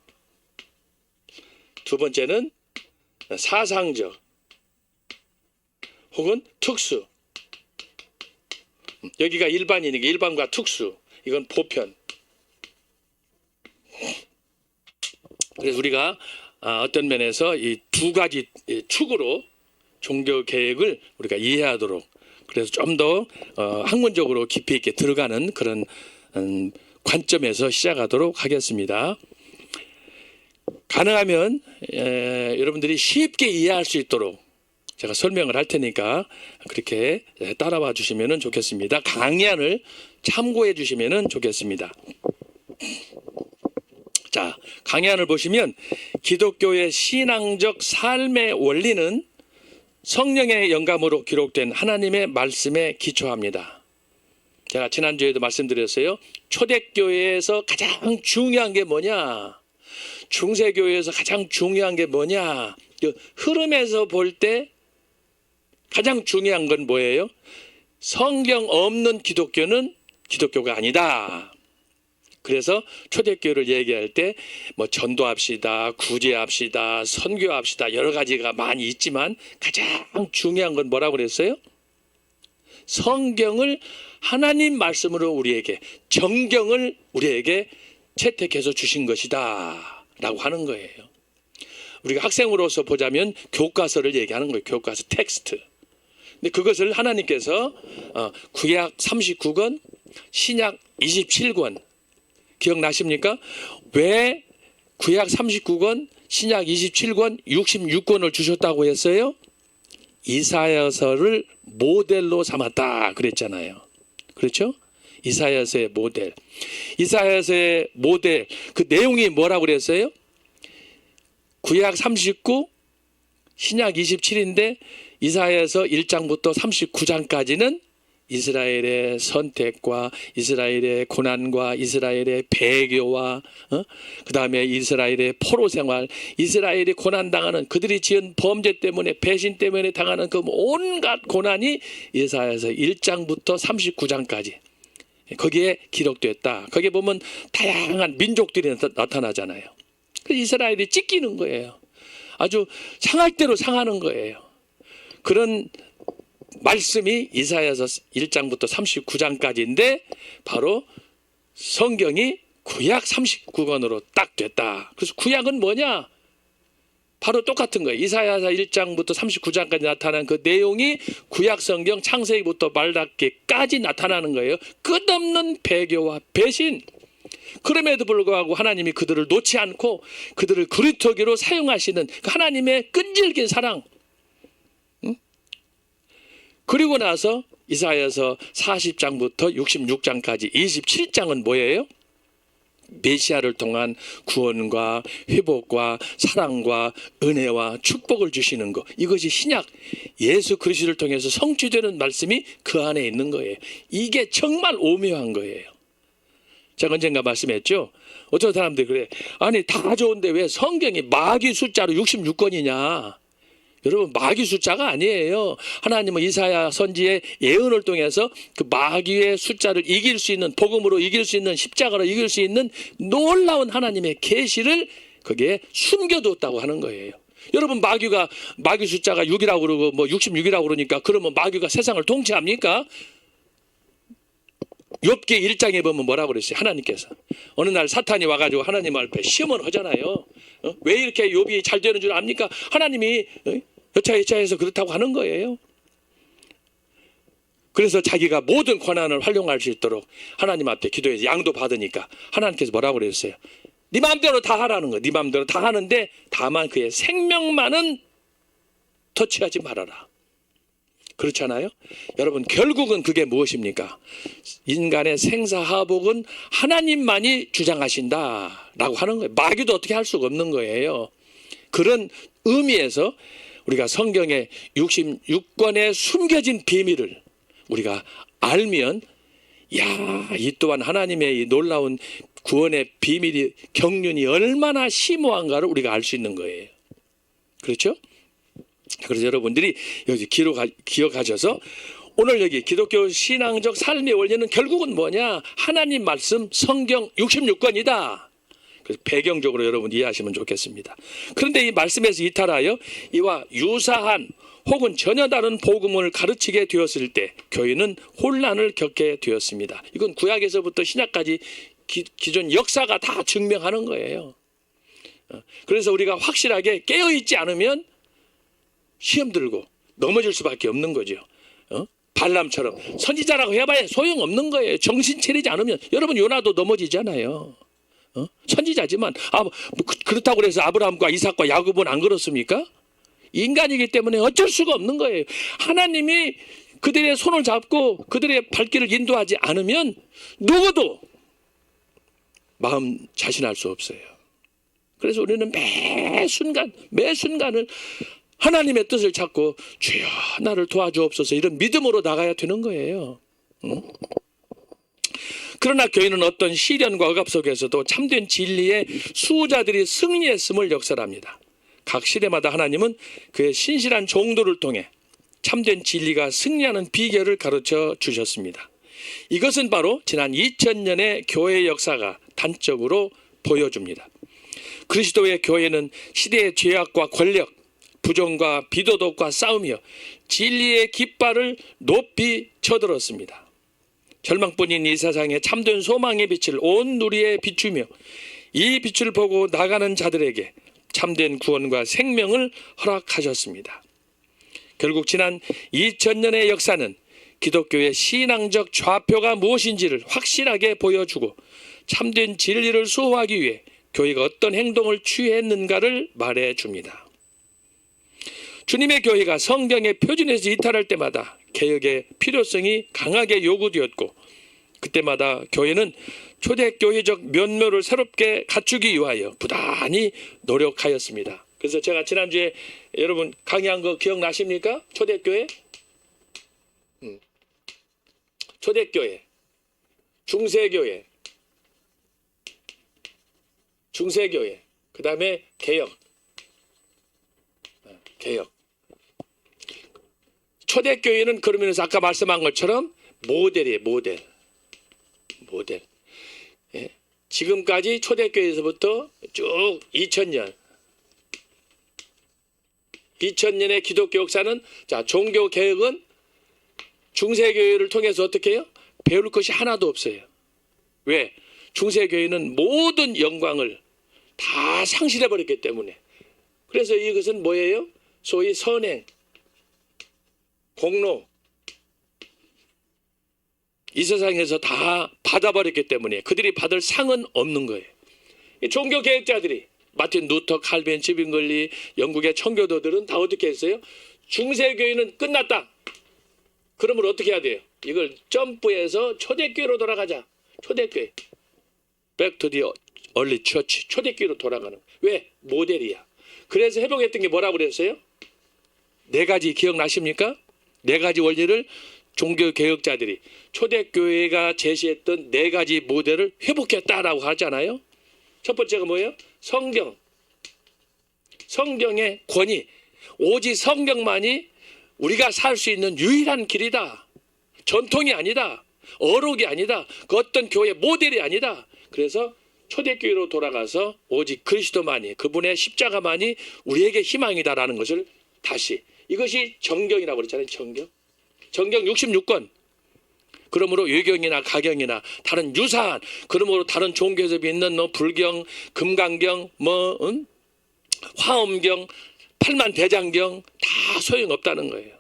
두 번째는 사상적 혹은 특수. 여기가 일반이니까 일반과 특수, 이건 보편. 그래서 우리가 어떤 면에서 이 두 가지 축으로 종교 계획을 우리가 이해하도록, 그래서 좀 더 학문적으로 깊이 있게 들어가는 그런 관점에서 시작하도록 하겠습니다. 가능하면 여러분들이 쉽게 이해할 수 있도록 제가 설명을 할 테니까 그렇게 따라와 주시면 좋겠습니다. 강의안을 참고해 주시면 좋겠습니다. 자, 강의안을 보시면 기독교의 신앙적 삶의 원리는 성령의 영감으로 기록된 하나님의 말씀에 기초합니다. 제가 지난주에도 말씀드렸어요. 초대교회에서 가장 중요한 게 뭐냐, 중세교회에서 가장 중요한 게 뭐냐, 흐름에서 볼 때 가장 중요한 건 뭐예요? 성경 없는 기독교는 기독교가 아니다. 그래서 초대교회를 얘기할 때 뭐 전도합시다, 구제합시다, 선교합시다, 여러 가지가 많이 있지만 가장 중요한 건 뭐라고 그랬어요? 성경을 하나님 말씀으로 우리에게, 정경을 우리에게 채택해서 주신 것이다 라고 하는 거예요. 우리가 학생으로서 보자면 교과서를 얘기하는 거예요. 교과서, 텍스트. 근데 그것을 하나님께서 구약 39권, 신약 27권, 기억나십니까? 왜 구약 39권, 신약 27권, 66권을 주셨다고 했어요? 이사야서를 모델로 삼았다 그랬잖아요. 그렇죠? 이사야서의 모델. 이사야서의 모델, 그 내용이 뭐라고 그랬어요? 구약 39, 신약 27인데 이사야서 1장부터 39장까지는 이스라엘의 선택과 이스라엘의 고난과 이스라엘의 배교와 그 다음에 이스라엘의 포로 생활, 이스라엘이 고난당하는, 그들이 지은 범죄 때문에, 배신 때문에 당하는 그 온갖 고난이 이사야서 1장부터 39장까지 거기에 기록됐다. 거기에 보면 다양한 민족들이 나타나잖아요. 그래서 이스라엘이 찢기는 거예요. 아주 상할 대로 상하는 거예요. 그런 말씀이 이사야서 1장부터 39장까지인데 바로 성경이 구약 39권으로 딱 됐다. 그래서 구약은 뭐냐? 바로 똑같은 거예요. 이사야서 1장부터 39장까지 나타난 그 내용이 구약 성경 창세기부터 말라기까지 나타나는 거예요. 끝없는 배교와 배신. 그럼에도 불구하고 하나님이 그들을 놓지 않고 그들을 그리터기로 사용하시는 그 하나님의 끈질긴 사랑. 그리고 나서 이사야서 40장부터 66장까지 27장은 뭐예요? 메시아를 통한 구원과 회복과 사랑과 은혜와 축복을 주시는 것. 이것이 신약 예수 그리스도를 통해서 성취되는 말씀이 그 안에 있는 거예요. 이게 정말 오묘한 거예요. 제가 언젠가 말씀했죠. 어떤 사람들이 그래. 아니 다 좋은데 왜 성경이 마귀 숫자로 66권이냐. 여러분 마귀 숫자가 아니에요. 하나님은 이사야 선지의 예언을 통해서 그 마귀의 숫자를 이길 수 있는, 복음으로 이길 수 있는, 십자가로 이길 수 있는 놀라운 하나님의 계시를 거기에 숨겨뒀다고 하는 거예요. 여러분 마귀 숫자가 6이라고 그러고 뭐 66이라고 그러니까 그러면 마귀가 세상을 통치합니까? 욥기 1장에 보면 뭐라고 그랬어요? 하나님께서 어느 날 사탄이 와가지고 하나님 앞에 시험을 하잖아요. 왜 이렇게 욥이 잘 되는 줄 압니까? 하나님이 여차여차해서 그렇다고 하는 거예요. 그래서 자기가 모든 권한을 활용할 수 있도록 하나님 앞에 기도해서 양도 받으니까 하나님께서 뭐라고 그랬어요? 네 마음대로 다 하라는 거예요. 네 마음대로 다 하는데 다만 그의 생명만은 터치하지 말아라. 그렇잖아요. 여러분 결국은 그게 무엇입니까? 인간의 생사하복은 하나님만이 주장하신다라고 하는 거예요. 마귀도 어떻게 할 수가 없는 거예요. 그런 의미에서 우리가 성경의 66권의 숨겨진 비밀을 우리가 알면 이 또한 하나님의 이 놀라운 구원의 비밀이 경륜이 얼마나 심오한가를 우리가 알 수 있는 거예요. 그렇죠? 그래서 여러분들이 여기 기억하셔서 오늘 여기 기독교 신앙적 삶의 원리는 결국은 뭐냐? 하나님 말씀 성경 66권이다. 그래서 배경적으로 여러분 이해하시면 좋겠습니다. 그런데 이 말씀에서 이탈하여 이와 유사한 혹은 전혀 다른 복음을 가르치게 되었을 때 교회는 혼란을 겪게 되었습니다. 이건 구약에서부터 신약까지 기존 역사가 다 증명하는 거예요. 그래서 우리가 확실하게 깨어있지 않으면 시험 들고 넘어질 수밖에 없는 거죠. 발람처럼 선지자라고 해봐야 소용없는 거예요. 정신 차리지 않으면. 여러분 요나도 넘어지잖아요. 선지자지만 그렇다고 해서 아브라함과 이삭과 야곱은 안 그렇습니까? 인간이기 때문에 어쩔 수가 없는 거예요. 하나님이 그들의 손을 잡고 그들의 발길을 인도하지 않으면 누구도 마음 자신할 수 없어요. 그래서 우리는 매 순간을 하나님의 뜻을 찾고 주여 나를 도와주옵소서 이런 믿음으로 나가야 되는 거예요. 그러나 교회는 어떤 시련과 억압 속에서도 참된 진리의 수호자들이 승리했음을 역설합니다. 각 시대마다 하나님은 그의 신실한 종도를 통해 참된 진리가 승리하는 비결을 가르쳐 주셨습니다. 이것은 바로 지난 2000년의 교회의 역사가 단적으로 보여줍니다. 그리스도의 교회는 시대의 죄악과 권력, 부정과 비도덕과 싸우며 진리의 깃발을 높이 쳐들었습니다. 절망뿐인 이 세상에 참된 소망의 빛을 온 누리에 비추며 이 빛을 보고 나가는 자들에게 참된 구원과 생명을 허락하셨습니다. 결국 지난 2000년의 역사는 기독교의 신앙적 좌표가 무엇인지를 확실하게 보여주고 참된 진리를 수호하기 위해 교회가 어떤 행동을 취했는가를 말해줍니다. 주님의 교회가 성경의 표준에서 이탈할 때마다 개혁의 필요성이 강하게 요구되었고 그때마다 교회는 초대교회적 면모를 새롭게 갖추기 위하여 부단히 노력하였습니다. 그래서 제가 지난주에 여러분 강의한 거 기억나십니까? 초대교회, 초대교회, 중세교회, 그 다음에 개혁. 초대교회는 그러면서 아까 말씀한 것처럼 모델이에요. 모델. 예. 지금까지 초대교회에서부터 쭉 2000년의 기독교 역사는 자 종교개혁은 중세교회를 통해서 어떻게 해요? 배울 것이 하나도 없어요. 왜? 중세교회는 모든 영광을 다 상실해버렸기 때문에. 그래서 이것은 뭐예요? 소위 선행, 공로, 이 세상에서 다 받아버렸기 때문에 그들이 받을 상은 없는 거예요. 종교개혁자들이 마틴 루터, 칼빈, 지빙글리, 영국의 청교도들은 다 어떻게 했어요? 중세교회는 끝났다. 그러면 어떻게 해야 돼요? 이걸 점프해서 초대교회로 돌아가자. 초대교회. Back to the early church. 초대교회로 돌아가는. 왜? 모델이야. 그래서 회복했던 게 뭐라고 그랬어요? 4가지 기억나십니까? 4가지 원리를 종교개혁자들이 초대교회가 제시했던 4가지 모델을 회복했다라고 하잖아요. 첫 번째가 뭐예요? 성경. 성경의 권위. 오직 성경만이 우리가 살 수 있는 유일한 길이다. 전통이 아니다. 어록이 아니다. 그 어떤 교회 모델이 아니다. 그래서 초대교회로 돌아가서 오직 그리스도만이, 그분의 십자가만이 우리에게 희망이다라는 것을 다시, 이것이 정경이라고 그랬잖아요. 정경 66권. 그러므로 유경이나 가경이나 다른 유사한, 그러므로 다른 종교에서 믿는 불경, 금강경, 화엄경, 팔만대장경 다 소용없다는 거예요.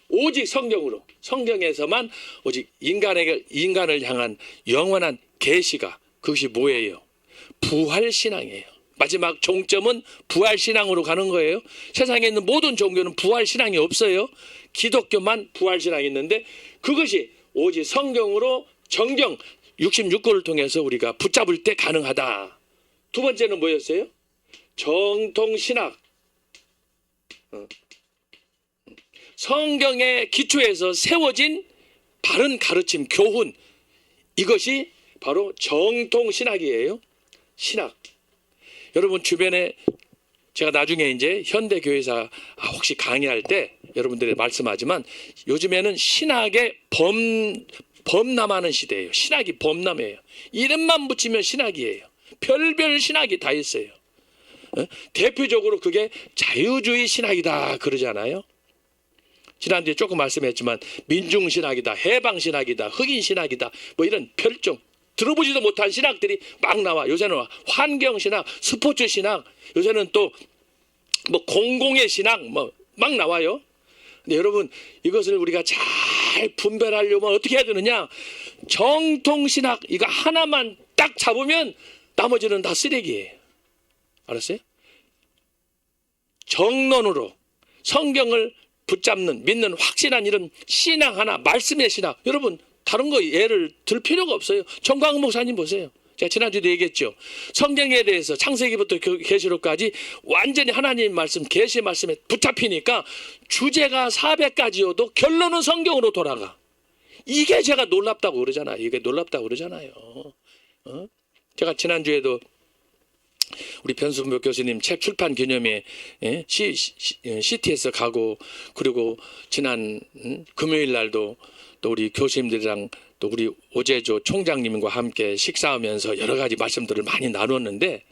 오직 성경으로, 성경에서만 오직 인간을 향한 영원한 계시가, 그것이 뭐예요? 부활신앙이에요. 마지막 종점은 부활신앙으로 가는 거예요. 세상에 있는 모든 종교는 부활신앙이 없어요. 기독교만 부활신앙이 있는데, 그것이 오직 성경으로 정경 66권을 통해서 우리가 붙잡을 때 가능하다. 두 번째는 뭐였어요? 정통신학. 성경의 기초에서 세워진 바른 가르침, 교훈, 이것이 바로 정통신학이에요. 신학. 여러분 주변에 제가 나중에 이제 현대교회사 혹시 강의할 때 여러분들이 말씀하지만, 요즘에는 신학의 범람하는 시대예요. 신학이 범람이에요. 이름만 붙이면 신학이에요. 별별 신학이 다 있어요. 대표적으로 그게 자유주의 신학이다 그러잖아요. 지난주에 조금 말씀했지만 민중신학이다, 해방신학이다, 흑인신학이다, 뭐 이런 별종, 들어보지도 못한 신학들이 막 나와. 요새는 환경신학, 스포츠신학, 요새는 또 뭐 공공의 신학 막 나와요. 근데 여러분, 이것을 우리가 잘 분별하려면 어떻게 해야 되느냐? 정통신학 이거 하나만 딱 잡으면 나머지는 다 쓰레기예요. 알았어요? 정론으로 성경을 붙잡는, 믿는 확실한 이런 신앙 하나, 말씀의 신앙. 여러분 다른 거 예를 들 필요가 없어요. 정광훈 목사님 보세요. 제가 지난주에도 얘기했죠. 성경에 대해서 창세기부터 계시록까지 완전히 하나님 말씀, 계시 말씀에 붙잡히니까 주제가 400가지여도 결론은 성경으로 돌아가. 이게 제가 놀랍다고 그러잖아요. 이게 놀랍다고 그러잖아요. 제가 지난주에도 우리 변순복 교수님 책 출판 기념회 CT에서 가고, 그리고 지난 금요일 날도 또 우리 교수님들이랑 또 우리 오재조 총장님과 함께 식사하면서 여러 가지 말씀들을 많이 나눴는데,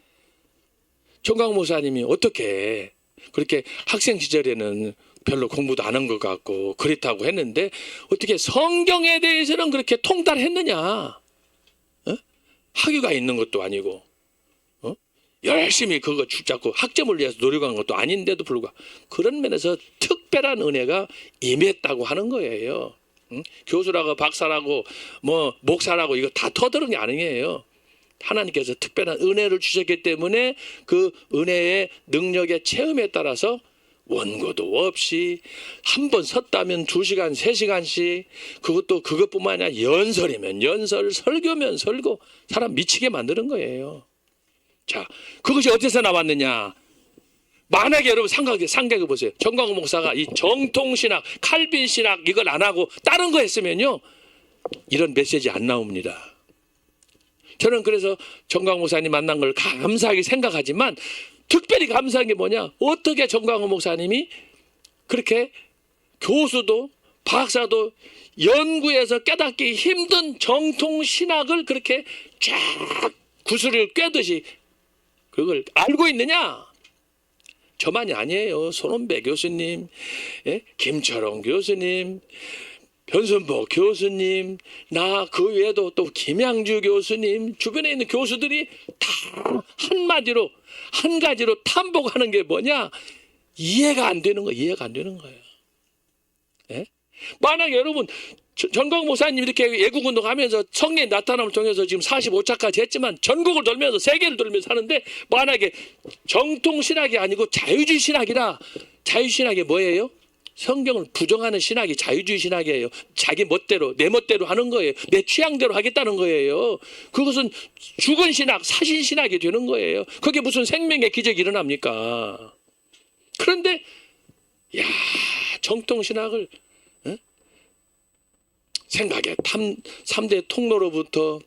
정광훈 목사님이 어떻게 그렇게 학생 시절에는 별로 공부도 안 한 것 같고 그렇다고 했는데 어떻게 성경에 대해서는 그렇게 통달했느냐? 학위가 있는 것도 아니고 열심히 그거 붙잡고 학점을 위해서 노력한 것도 아닌데도 불구하고 그런 면에서 특별한 은혜가 임했다고 하는 거예요. 교수라고 박사라고 뭐 목사라고 이거 다 터드는 게 아니에요. 하나님께서 특별한 은혜를 주셨기 때문에 그 은혜의 능력의 체험에 따라서 원고도 없이 한 번 섰다면 2시간, 3시간씩, 그것도 그것뿐만 아니라 연설이면 연설, 설교면 설교, 사람 미치게 만드는 거예요. 자, 그것이 어디서 나왔느냐? 만약에 여러분 생각해 보세요. 정광훈 목사가 이 정통신학, 칼빈신학 이걸 안 하고 다른 거 했으면요, 이런 메시지 안 나옵니다. 저는 그래서 정광훈 목사님 만난 걸 감사하게 생각하지만, 특별히 감사한 게 뭐냐? 어떻게 정광훈 목사님이 그렇게 교수도 박사도 연구해서 깨닫기 힘든 정통신학을 그렇게 쫙 구슬을 꿰듯이 그걸 알고 있느냐? 저만이 아니에요. 손원배 교수님, 김철원 교수님, 변순복 교수님, 나 그 외에도 또 김양주 교수님, 주변에 있는 교수들이 다 한마디로 한 가지로 탐복하는 게 뭐냐? 이해가 안 되는 거예요. 이해가 안 되는 거예요. 만약에 여러분 정광훈 목사님 이렇게 애국운동하면서 성령 나타남을 통해서 지금 45차까지 했지만 전국을 돌면서 세계를 돌면서 하는데, 만약에 정통신학이 아니고 자유주의 신학이라, 자유주의 신학이 뭐예요? 성경을 부정하는 신학이 자유주의 신학이에요. 자기 멋대로 내 멋대로 하는 거예요. 내 취향대로 하겠다는 거예요. 그것은 죽은 신학, 사신 신학이 되는 거예요. 그게 무슨 생명의 기적이 일어납니까? 그런데 야, 정통신학을 생각에 3대 통로로부터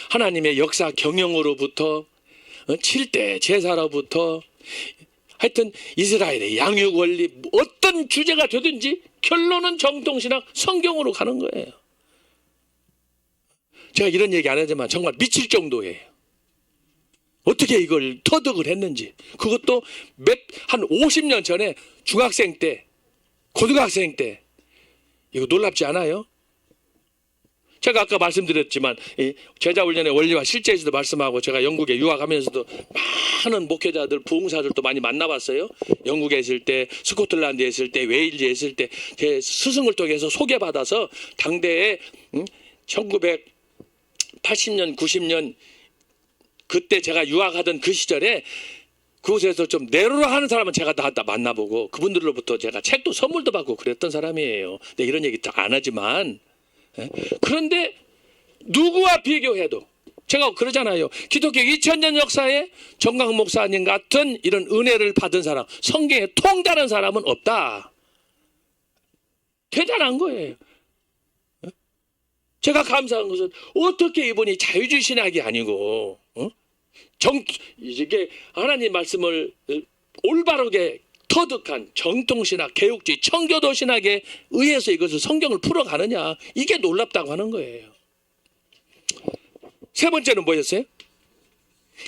하나님의 역사 경영으로부터 7대 제사로부터 하여튼 이스라엘의 양육 원리 어떤 주제가 되든지 결론은 정통신학 성경으로 가는 거예요. 제가 이런 얘기 안 하지만 정말 미칠 정도예요. 어떻게 이걸 터득을 했는지. 그것도 한 50년 전에 중학생 때, 고등학생 때. 이거 놀랍지 않아요? 제가 아까 말씀드렸지만 제자훈련의 원리와 실제에서도 말씀하고 제가 영국에 유학하면서도 많은 목회자들, 부흥사들도 많이 만나봤어요. 영국에 있을 때, 스코틀랜드에 있을 때, 웨일즈에 있을 때 제 스승을 통해서 소개받아서 당대에 1980년, 90년 그때 제가 유학하던 그 시절에 그곳에서 좀 내로라 하는 사람은 제가 다 만나보고 그분들로부터 제가 책도 선물도 받고 그랬던 사람이에요. 근데 이런 얘기 다 안 하지만 그런데 누구와 비교해도 제가 그러잖아요. 기독교 2000년 역사에 정강 목사님 같은 이런 은혜를 받은 사람, 성경에 통달한 사람은 없다. 대단한 거예요. 제가 감사한 것은 어떻게 이분이 자유주의 신학이 아니고 이게 하나님 말씀을 올바르게 터득한 정통신학, 개혁주의, 청교도 신학에 의해서 이것을 성경을 풀어가느냐, 이게 놀랍다고 하는 거예요. 세 번째는 뭐였어요?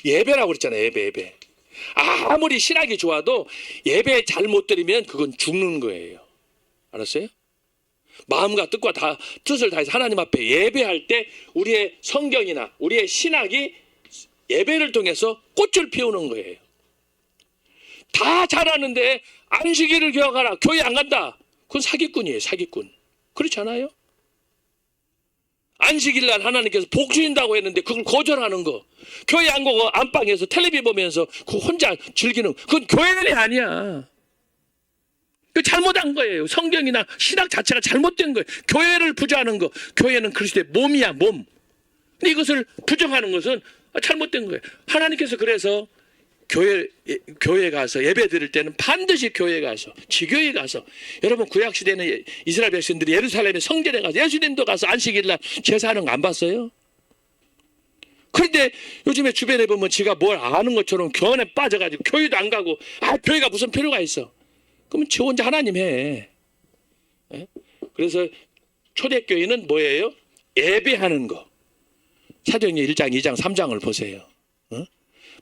예배라고 그랬잖아요. 예배. 아무리 신학이 좋아도 예배 잘못 드리면 그건 죽는 거예요. 알았어요? 마음과 뜻을 다해서 하나님 앞에 예배할 때 우리의 성경이나 우리의 신학이 예배를 통해서 꽃을 피우는 거예요. 다 잘하는데 안식일을 기억하라, 교회 안 간다. 그건 사기꾼이에요. 사기꾼. 그렇지 않아요? 안식일날 하나님께서 복 주신다고 했는데 그걸 거절하는 거, 교회 안 가고 안방에서 텔레비 보면서 그 혼자 즐기는, 그건 교회는 아니야. 그 잘못한 거예요. 성경이나 신학 자체가 잘못된 거예요. 교회를 부정하는 거, 교회는 그리스도의 몸이야, 몸. 근데 이것을 부정하는 것은 잘못된 거예요. 하나님께서 그래서 교회 가서 예배 드릴 때는 반드시 교회 가서, 지교회 가서, 여러분 구약 시대는 이스라엘 백성들이 예루살렘의 성전에 가서, 예수님도 가서 안식일날 제사하는 거 안 봤어요? 그런데 요즘에 주변에 보면 지가 뭘 아는 것처럼 교원에 빠져가지고 교회도 안 가고, 교회가 무슨 필요가 있어? 그러면 저 혼자 하나님 해. 그래서 초대교회는 뭐예요? 예배하는 거. 사도행전 1장, 2장, 3장을 보세요.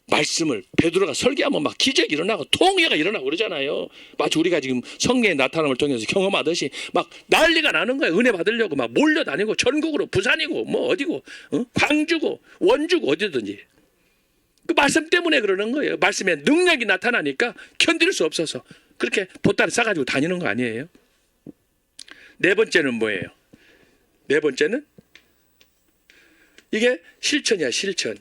말씀을 베드로가 설교하면 막 기적이 일어나고 통회가 일어나고 그러잖아요. 마치 우리가 지금 성령의 나타남을 통해서 경험하듯이 막 난리가 나는 거예요. 은혜 받으려고 막 몰려다니고 전국으로, 부산이고 뭐 어디고, 광주고 원주고 어디든지. 그 말씀 때문에 그러는 거예요. 말씀에 능력이 나타나니까 견딜 수 없어서 그렇게 보따리 싸가지고 다니는 거 아니에요? 네 번째는 뭐예요? 네 번째는 이게 실천이야, 실천.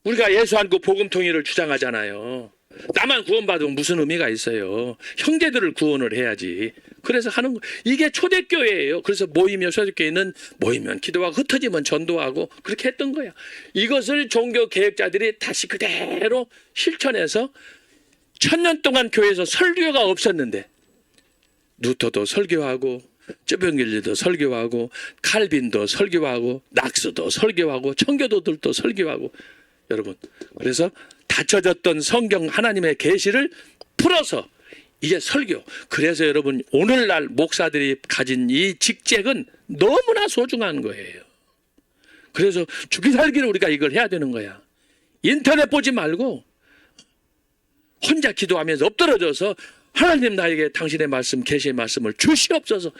우리가 예수 안고 복음 통일을 주장하잖아요. 나만 구원받으면 무슨 의미가 있어요? 형제들을 구원을 해야지. 그래서 하는 거. 이게 초대교회예요. 그래서 모이며, 초대교회는 모이면 기도하고 흩어지면 전도하고 그렇게 했던 거야. 이것을 종교 개혁자들이 다시 그대로 실천해서 1000년 동안 교회에서 설교가 없었는데 루터도 설교하고, 쯔병길리도 설교하고, 칼빈도 설교하고, 낙스도 설교하고, 청교도들도 설교하고. 여러분, 그래서 닫혀졌던 성경 하나님의 계시를 풀어서 이게 설교. 그래서 여러분, 오늘날 목사들이 가진 이 직책은 너무나 소중한 거예요. 그래서 죽기 살기를 우리가 이걸 해야 되는 거야. 인터넷 보지 말고 혼자 기도하면서 엎드러져서 하나님 나에게 당신의 말씀, 계시의 말씀을 주시옵소서.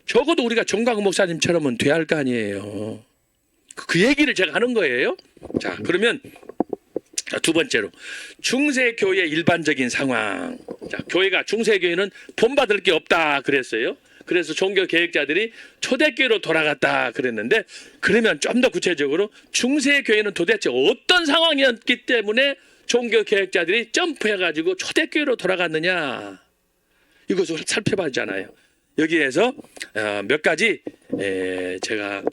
적어도 우리가 정광훈 목사님처럼은 돼야 할 거 아니에요. 그 얘기를 제가 하는 거예요. 자, 그러면 두 번째로 중세교회 일반적인 상황. 자, 교회가, 중세교회는 본받을 게 없다 그랬어요. 그래서 종교개혁자들이 초대교회로 돌아갔다 그랬는데, 그러면 좀 더 구체적으로 중세교회는 도대체 어떤 상황이었기 때문에 종교개혁자들이 점프해가지고 초대교회로 돌아갔느냐, 이것을 살펴봐야잖아요. 여기에서 몇 가지 제가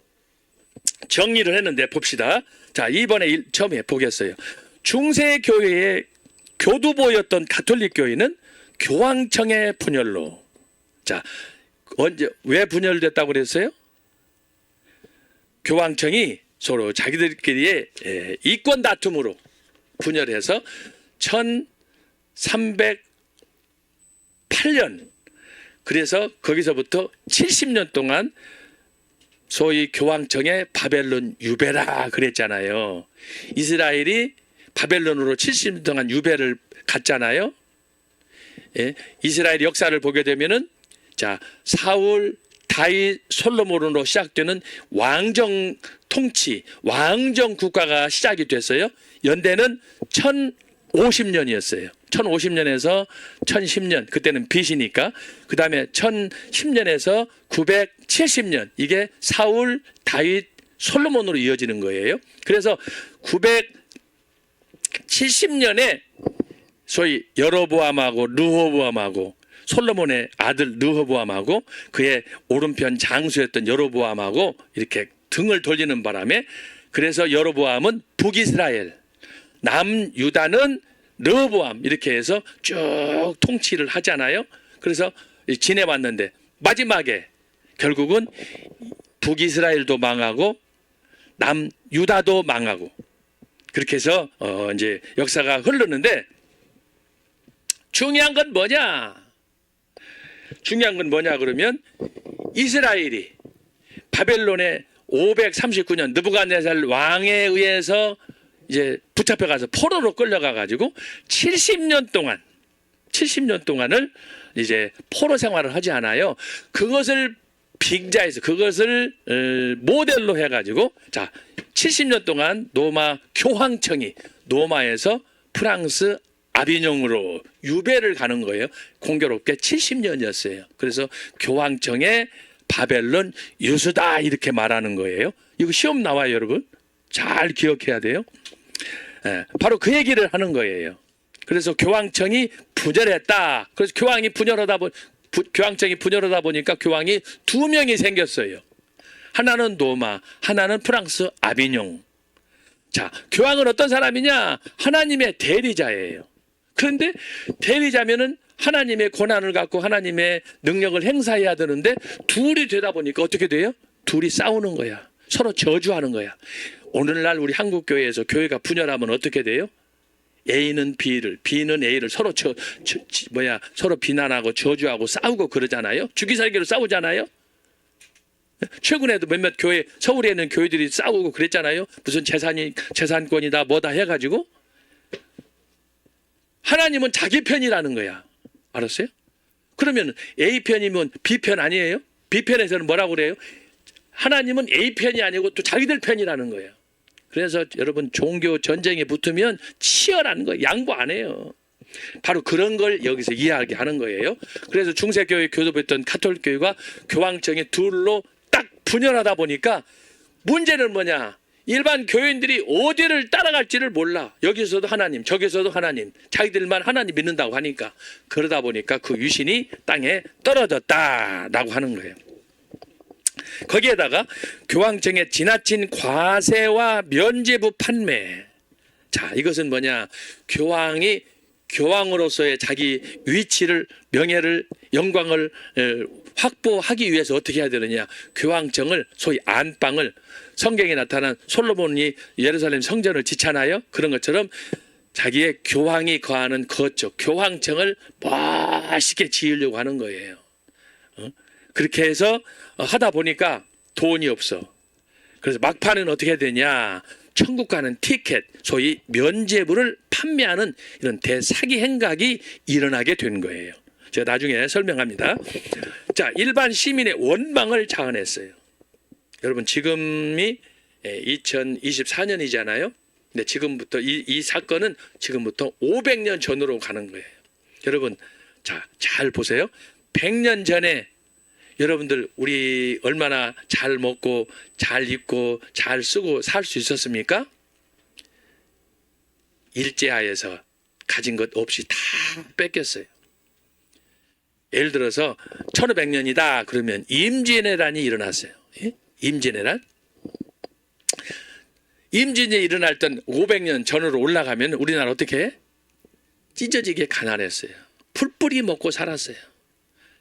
정리를 했는데 봅시다. 자, 이번에 처음에 보겠어요. 중세교회의 교두보였던 가톨릭 교회는 교황청의 분열로. 자, 언제 왜 분열됐다고 그랬어요? 교황청이 서로 자기들끼리의 이권 다툼으로 분열해서 1308년, 그래서 거기서부터 70년 동안 소위 교황청의 바벨론 유배라 그랬잖아요. 이스라엘이 바벨론으로 70년 동안 유배를 갔잖아요. 예, 이스라엘 역사를 보게 되면은 자, 사울, 다윗, 솔로몬으로 시작되는 왕정 통치, 왕정 국가가 시작이 됐어요. 연대는 1050년이었어요. 1050년에서 1010년, 그때는 BC니까. 그 다음에 1010년에서 970년, 이게 사울, 다윗, 솔로몬으로 이어지는 거예요. 그래서 970년에 소위 여로보암하고 르호보암하고 솔로몬의 아들 르호보암하고 그의 오른편 장수였던 여로보암하고 이렇게 등을 돌리는 바람에, 그래서 여로보암은 북이스라엘, 남유다는 르호보암, 이렇게 해서 쭉 통치를 하잖아요. 그래서 지내왔는데 마지막에 결국은 북이스라엘도 망하고 남유다도 망하고 그렇게 해서 이제 역사가 흐르는데, 중요한 건 뭐냐? 중요한 건 뭐냐 그러면 이스라엘이 바벨론의 539년 느부갓네살 왕에 의해서 이제 붙잡혀가서 포로로 끌려가 가지고 70년 동안을 이제 포로 생활을 하지 않아요. 그것을 빙자해서, 그것을 모델로 해가지고, 자, 70년 동안 로마 교황청이 로마에서 프랑스 아비뇽으로 유배를 가는 거예요. 공교롭게 70년이었어요. 그래서 교황청의 바벨론 유수다 이렇게 말하는 거예요. 이거 시험 나와요, 여러분. 잘 기억해야 돼요. 예, 바로 그 얘기를 하는 거예요. 그래서 교황청이 분열했다. 그래서 교황청이 분열하다 보니까 교황이 두 명이 생겼어요. 하나는 로마, 하나는 프랑스 아비뇽. 자, 교황은 어떤 사람이냐? 하나님의 대리자예요. 그런데 대리자면은 하나님의 권한을 갖고 하나님의 능력을 행사해야 되는데, 둘이 되다 보니까 어떻게 돼요? 둘이 싸우는 거야. 서로 저주하는 거야. 오늘날 우리 한국 교회에서 교회가 분열하면 어떻게 돼요? A는 B를, B는 A를 서로 서로 비난하고 저주하고 싸우고 그러잖아요. 죽이살기로 싸우잖아요. 최근에도 몇몇 교회, 서울에 있는 교회들이 싸우고 그랬잖아요. 무슨 재산권이다 뭐다 해가지고. 하나님은 자기 편이라는 거야. 알았어요? 그러면 A 편이면 B 편 아니에요? B 편에서는 뭐라고 그래요? 하나님은 A 편이 아니고 또 자기들 편이라는 거예요. 그래서 여러분, 종교 전쟁에 붙으면 치열한 거예요. 양보 안 해요. 바로 그런 걸 여기서 이해하게 하는 거예요. 그래서 중세교회 교도부였던 가톨릭교회가 교황청의 둘로 딱 분열하다 보니까 문제는 뭐냐? 일반 교인들이 어디를 따라갈지를 몰라. 여기서도 하나님, 저기서도 하나님, 자기들만 하나님 믿는다고 하니까, 그러다 보니까 그 유신이 땅에 떨어졌다라고 하는 거예요. 거기에다가 교황청의 지나친 과세와 면죄부 판매. 자, 이것은 뭐냐? 교황이 교황으로서의 자기 위치를, 명예를, 영광을 확보하기 위해서 어떻게 해야 되느냐? 교황청을, 소위 안방을, 성경에 나타난 솔로몬이 예루살렘 성전을 짓잖아요. 그런 것처럼 자기의 교황이 거하는 거처, 교황청을 멋있게 지으려고 하는 거예요. 그렇게 해서 하다 보니까 돈이 없어. 그래서 막판은 어떻게 해야 되냐? 천국 가는 티켓, 소위 면죄부를 판매하는 이런 대사기 행각이 일어나게 된 거예요. 제가 나중에 설명합니다. 자, 일반 시민의 원망을 자아냈어요. 여러분, 지금이 2024년이잖아요. 근데 지금부터 이 사건은 지금부터 500년 전으로 가는 거예요. 여러분, 자, 잘 보세요. 100년 전에 여러분들 우리 얼마나 잘 먹고 잘 입고 잘 쓰고 살 수 있었습니까? 일제하에서 가진 것 없이 다 뺏겼어요. 예를 들어서 1500년이다 그러면 임진왜란이 일어났어요. 예? 임진왜란? 임진이 일어날 땐 500년 전으로 올라가면 우리나라 어떻게 해? 찢어지게 가난했어요. 풀뿌리 먹고 살았어요.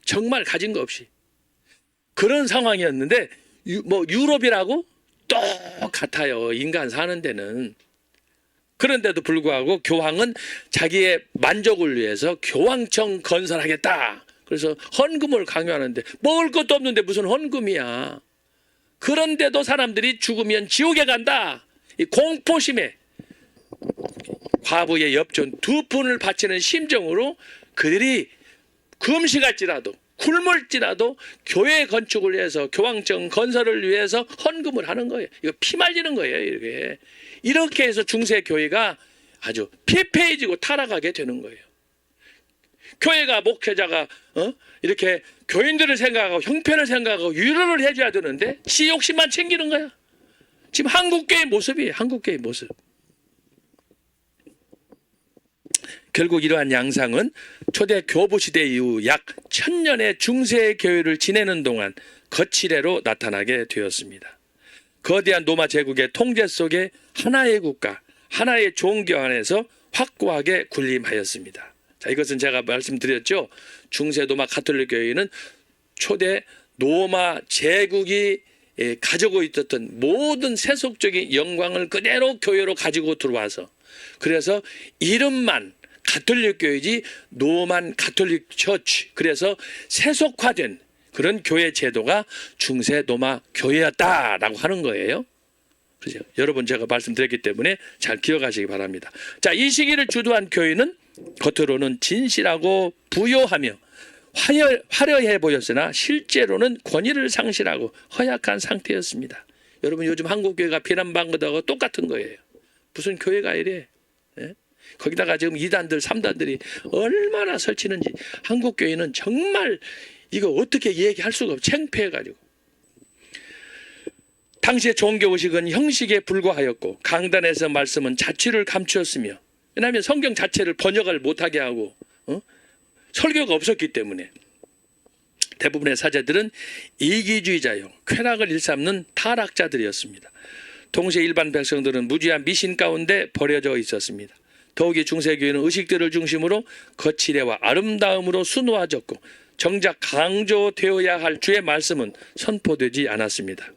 정말 가진 거 없이. 그런 상황이었는데 뭐 유럽이라고 똑같아요. 인간 사는 데는. 그런데도 불구하고 교황은 자기의 만족을 위해서 교황청 건설하겠다. 그래서 헌금을 강요하는데 먹을 것도 없는데 무슨 헌금이야. 그런데도 사람들이 죽으면 지옥에 간다. 이 공포심에 과부의 엽전 2푼을 바치는 심정으로 그들이 금식할지라도 굶을지라도 교회 건축을 위해서 교황청 건설을 위해서 헌금을 하는 거예요. 이거 피 말리는 거예요. 이렇게 해서 중세 교회가 아주 피폐해지고 타락하게 되는 거예요. 교회가 목회자가 이렇게 교인들을 생각하고 형편을 생각하고 위로를 해줘야 되는데 지 욕심만 챙기는 거야. 지금 한국교회 모습이에요. 한국교회 모습. 결국 이러한 양상은 초대 교부시대 이후 약 1000년의 중세 교회를 지내는 동안 거칠애로 나타나게 되었습니다. 거대한 로마 제국의 통제 속에 하나의 국가, 하나의 종교 안에서 확고하게 군림하였습니다. 자, 이것은 제가 말씀드렸죠. 중세 로마 가톨릭 교회는 초대 로마 제국이 가지고 있었던 모든 세속적인 영광을 그대로 교회로 가지고 들어와서 그래서 이름만 가톨릭 교회지 로만 가톨릭 처치 그래서 세속화된 그런 교회 제도가 중세 로마 교회였다라고 하는 거예요. 그렇죠? 여러분 제가 말씀드렸기 때문에 잘 기억하시기 바랍니다. 자, 이 시기를 주도한 교회는 겉으로는 진실하고 부요하며 화려해 보였으나 실제로는 권위를 상실하고 허약한 상태였습니다. 여러분 요즘 한국 교회가 비난받는 것하고 똑같은 거예요. 무슨 교회가 이래? 예? 거기다가 지금 2단들 3단들이 얼마나 설치는지 한국 교회는 정말 이거 어떻게 얘기할 수가 없어. 창피해가지고. 당시의 종교의식은 형식에 불과하였고 강단에서 말씀은 자취를 감추었으며 왜냐하면 성경 자체를 번역을 못하게 하고 설교가 없었기 때문에 대부분의 사제들은 이기주의자요 쾌락을 일삼는 타락자들이었습니다. 동시에 일반 백성들은 무지한 미신 가운데 버려져 있었습니다. 더욱이 중세교회는 의식들을 중심으로 거칠애와 아름다움으로 순화졌고 정작 강조되어야 할 주의 말씀은 선포되지 않았습니다.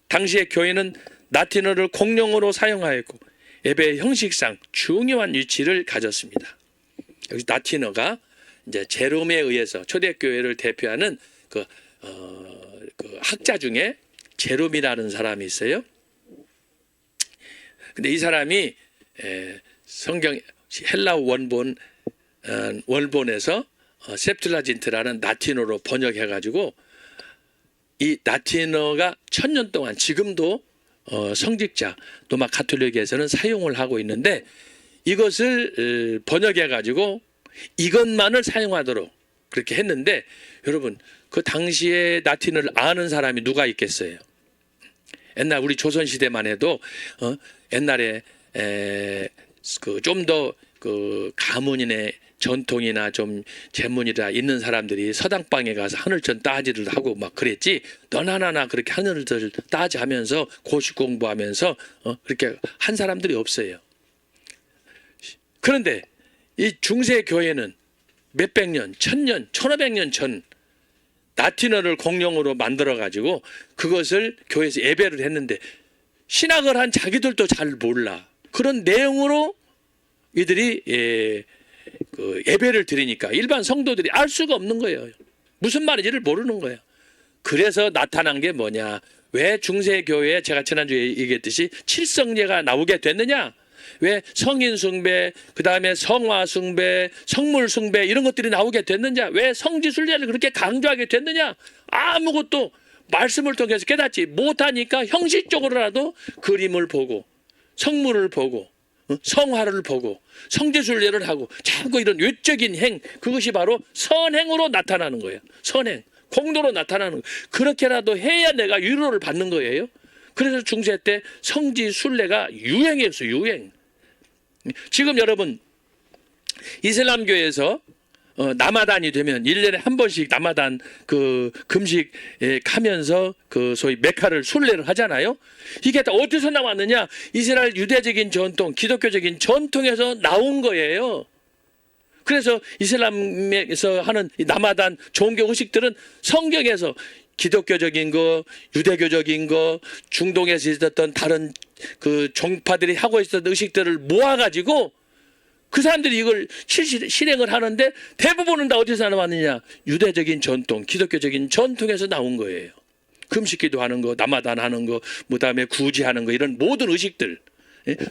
당시의 교회는 라틴어를 공용어로 사용하였고 예배 형식상 중요한 위치를 가졌습니다. 여기 라틴어가 이제 제롬에 의해서 초대교회를 대표하는 그 학자 중에 제롬이라는 사람이 있어요. 근데 이 사람이 성경 헬라어 원본에서 셉툴라진트라는 라틴어로 번역해가지고 이 라틴어가 1000년 동안 지금도 성직자 로마 가톨릭에서는 사용을 하고 있는데 이것을 번역해가지고 이것만을 사용하도록 그렇게 했는데 여러분 그 당시에 라틴어를 아는 사람이 누가 있겠어요? 옛날 우리 조선시대만 해도 옛날에 그 좀 더 그 가문이나 전통이나 좀 재문이라 있는 사람들이 서당방에 가서 하늘전 따지를 하고 막 그랬지 너나나나 그렇게 하늘을 따지 하면서 고시 공부하면서 그렇게 한 사람들이 없어요. 그런데 이 중세 교회는 몇백 년, 1000년, 1500년 전 라틴어를 공용어로 만들어 가지고 그것을 교회에서 예배를 했는데 신학을 한 자기들도 잘 몰라. 그런 내용으로 이들이 예배를 드리니까 일반 성도들이 알 수가 없는 거예요. 무슨 말인지를 모르는 거예요. 그래서 나타난 게 뭐냐. 왜 중세교회에 제가 지난주에 얘기했듯이 칠성례가 나오게 됐느냐. 왜 성인 숭배, 그 다음에 성화 숭배, 성물 숭배 이런 것들이 나오게 됐느냐. 왜 성지순례를 그렇게 강조하게 됐느냐. 아무것도 말씀을 통해서 깨닫지 못하니까 형식적으로라도 그림을 보고 성물을 보고 성화를 보고 성지순례를 하고 자꾸 이런 외적인 행 그것이 바로 선행으로 나타나는 거예요. 선행 공로로 나타나는 거예요. 그렇게라도 해야 내가 위로를 받는 거예요. 그래서 중세 때 성지순례가 유행이었어요. 유행. 지금 여러분 이슬람교에서 라마단이 되면 1년에 한 번씩 라마단 그 금식 하면서 그 소위 메카를 순례를 하잖아요. 이게 다 어디서 나왔느냐? 이스라엘 유대적인 전통, 기독교적인 전통에서 나온 거예요. 그래서 이슬람에서 하는 라마단 종교 의식들은 성경에서 기독교적인 거, 유대교적인 거, 중동에서 있었던 다른 그 종파들이 하고 있었던 의식들을 모아가지고 그 사람들이 이걸 실행을 하는데 대부분은 다 어디서 나왔느냐? 유대적인 전통, 기독교적인 전통에서 나온 거예요. 금식기도 하는 거, 남아단 하는 거, 그다음에 구제하는 거, 이런 모든 의식들,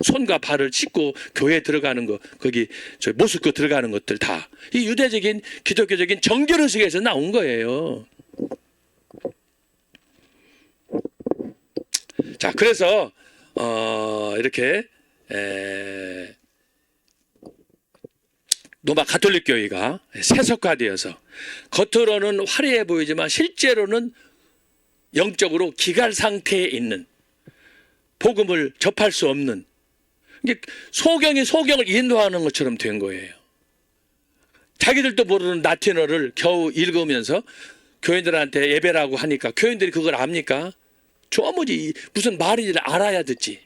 손과 발을 씻고 교회에 들어가는 거, 거기 저 모스크 들어가는 것들 다 이 유대적인 기독교적인 정결 의식에서 나온 거예요. 자, 그래서 이렇게 로마 가톨릭 교회가 세속화되어서 겉으로는 화려해 보이지만 실제로는 영적으로 기갈 상태에 있는, 복음을 접할 수 없는, 이게 소경이 소경을 인도하는 것처럼 된 거예요. 자기들도 모르는 라틴어를 겨우 읽으면서 교인들한테 예배라고 하니까 교인들이 그걸 압니까? 조무지 무슨 말인지 알아야 듣지.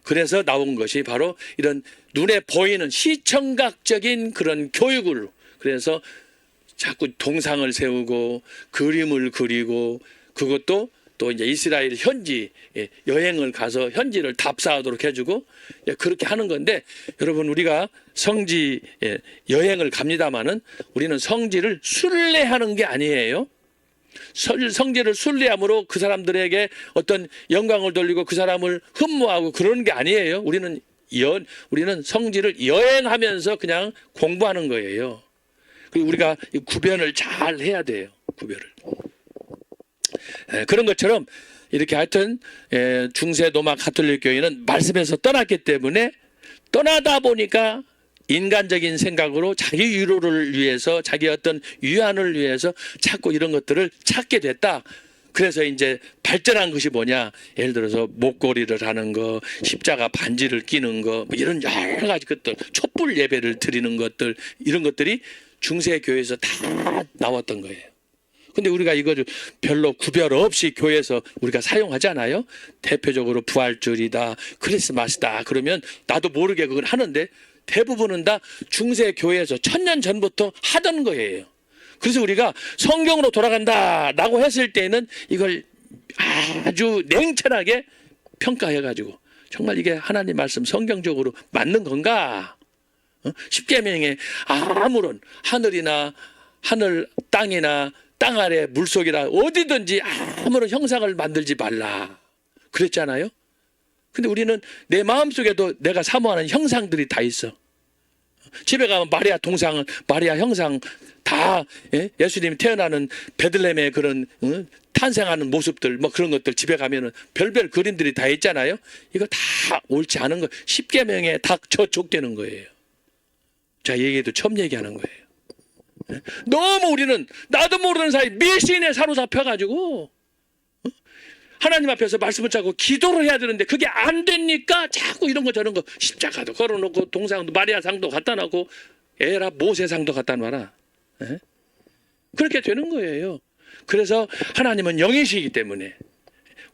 그래서 나온 것이 바로 이런 눈에 보이는 시청각적인 그런 교육을, 그래서 자꾸 동상을 세우고 그림을 그리고, 그것도 또 이제 이스라엘 현지 여행을 가서 현지를 답사하도록 해주고 그렇게 하는 건데, 여러분 우리가 성지 여행을 갑니다마는 우리는 성지를 순례하는 게 아니에요. 성지를 순례함으로 그 사람들에게 어떤 영광을 돌리고 그 사람을 흠모하고 그러는 게 아니에요. 우리는 성지를 여행하면서 그냥 공부하는 거예요. 그리고 우리가 구별을 잘 해야 돼요. 구별을. 그런 것처럼 이렇게 하여튼 중세 로마 가톨릭 교회는 말씀에서 떠났기 때문에, 떠나다 보니까 인간적인 생각으로 자기 위로를 위해서, 자기 어떤 위안을 위해서 자꾸 이런 것들을 찾게 됐다. 그래서 이제 발전한 것이 뭐냐, 예를 들어서 목걸이를 하는 거, 십자가 반지를 끼는 거, 뭐 이런 여러 가지 것들, 촛불 예배를 드리는 것들, 이런 것들이 중세 교회에서 다 나왔던 거예요. 근데 우리가 이거를 별로 구별 없이 교회에서 우리가 사용하잖아요. 대표적으로 부활절이다, 크리스마스다 그러면 나도 모르게 그걸 하는데, 대부분은 다 중세 교회에서 1000년 전부터 하던 거예요. 그래서 우리가 성경으로 돌아간다라고 했을 때는 이걸 아주 냉철하게 평가해가지고, 정말 이게 하나님 말씀 성경적으로 맞는 건가? 십계명에 아무런 하늘이나 하늘 땅이나 땅 아래 물속이나 어디든지 아무런 형상을 만들지 말라 그랬잖아요. 근데 우리는 내 마음속에도 내가 사모하는 형상들이 다 있어. 집에 가면 마리아 동상, 마리아 형상 다, 예수님이 태어나는 베들레헴의 그런 탄생하는 모습들, 뭐 그런 것들 집에 가면은 별별 그림들이 다 있잖아요. 이거 다 옳지 않은 거, 십계명에 다 저촉되는 거예요. 자, 얘기도 처음 얘기하는 거예요. 너무 우리는 나도 모르는 사이迷信에 사로잡혀가지고 하나님 앞에서 말씀을 짜고 기도를 해야 되는데 그게 안 되니까 자꾸 이런 거 저런 거, 십자가도 걸어놓고 동상도 마리아상도 갖다 놓고 에라 모세상도 갖다 놔라. 그렇게 되는 거예요. 그래서 하나님은 영이시기 때문에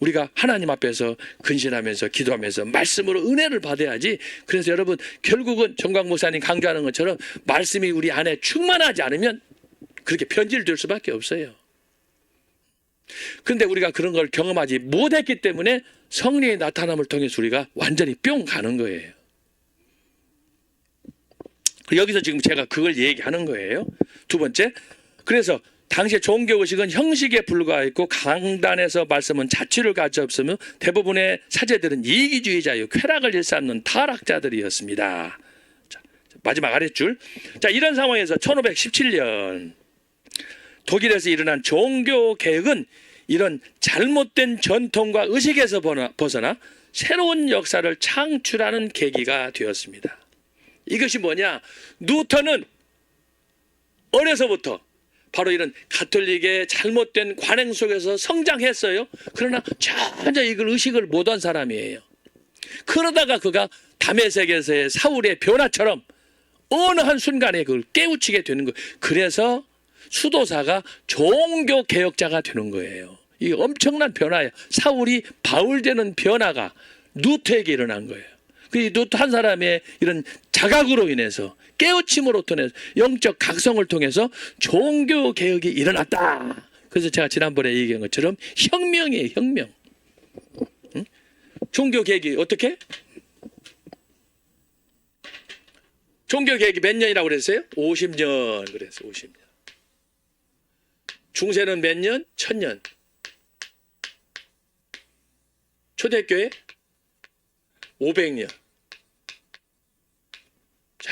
우리가 하나님 앞에서 근신하면서 기도하면서 말씀으로 은혜를 받아야지. 그래서 여러분 결국은 정광 목사님 강조하는 것처럼 말씀이 우리 안에 충만하지 않으면 그렇게 변질될 수밖에 없어요. 그런데 우리가 그런 걸 경험하지 못했기 때문에 성령의 나타남을 통해서 우리가 완전히 뿅 가는 거예요. 여기서 지금 제가 그걸 얘기하는 거예요. 두 번째, 그래서 당시의 종교의식은 형식에 불과했고 강단에서 말씀은 자취를 가져 없으며 대부분의 사제들은 이기주의자요 쾌락을 일삼는 타락자들이었습니다. 자, 마지막 아랫줄. 자, 이런 상황에서 1517년 독일에서 일어난 종교개혁은 이런 잘못된 전통과 의식에서 벗어나 새로운 역사를 창출하는 계기가 되었습니다. 이것이 뭐냐? 뉴턴은 어려서부터 바로 이런 가톨릭의 잘못된 관행 속에서 성장했어요. 그러나 전혀 이걸 의식을 못한 사람이에요. 그러다가 그가 다메섹에서의 사울의 변화처럼 어느 한순간에 그걸 깨우치게 되는 거예요. 그래서 수도사가 종교개혁자가 되는 거예요. 이 엄청난 변화예요. 사울이 바울 되는 변화가 누트에게 일어난 거예요. 그 누트 한 사람의 이런 자각으로 인해서, 깨우침으로 통해서, 영적 각성을 통해서 종교개혁이 일어났다. 그래서 제가 지난번에 얘기한 것처럼 혁명이에요, 혁명. 응? 종교 개혁이 어떻게? 종교 개혁이 몇 년이라고 그랬어요? 50년 그랬어요. 50년. 중세는 몇 년? 1000년. 초대교회 500년. 자,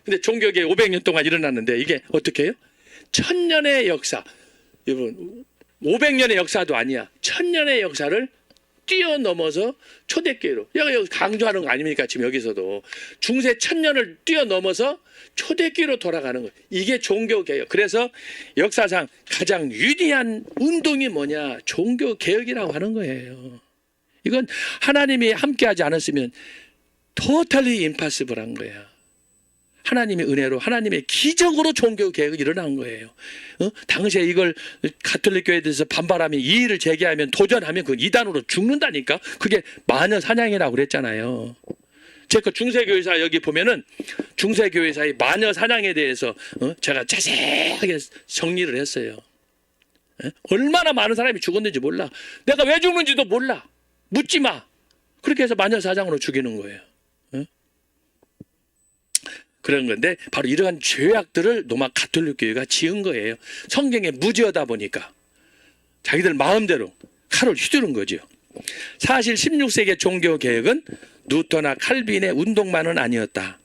근데 종교개혁 500년 동안 일어났는데 이게 어떻게 해요? 1000년의 역사. 여러분, 500년의 역사도 아니야. 1000년의 역사를 뛰어넘어서 초대교회로. 여기 강조하는 거 아닙니까? 지금 여기서도. 중세 1000년을 뛰어넘어서 초대교회로 돌아가는 거예요. 이게 종교개혁. 그래서 역사상 가장 위대한 운동이 뭐냐? 종교개혁이라고 하는 거예요. 이건 하나님이 함께하지 않았으면 totally impossible한 거야. 하나님의 은혜로 하나님의 기적으로 종교개혁이 일어난 거예요. 당시에 이걸 가톨릭 교회에 대해서 반발하면 이의를 제기하면 도전하면 그 이단으로 죽는다니까. 그게 마녀 사냥이라고 그랬잖아요. 제가 중세교회사 여기 보면은 중세교회사의 마녀 사냥에 대해서 제가 자세하게 정리를 했어요. 얼마나 많은 사람이 죽었는지 몰라. 내가 왜 죽는지도 몰라. 묻지 마. 그렇게 해서 마녀 사냥으로 죽이는 거예요. 그런 건데 바로 이러한 죄악들을 로마 가톨릭 교회가 지은 거예요. 성경에 무지하다 보니까 자기들 마음대로 칼을 휘두른 거죠. 사실 16세기의 종교개혁은 누터나 칼빈의 운동만은 아니었다.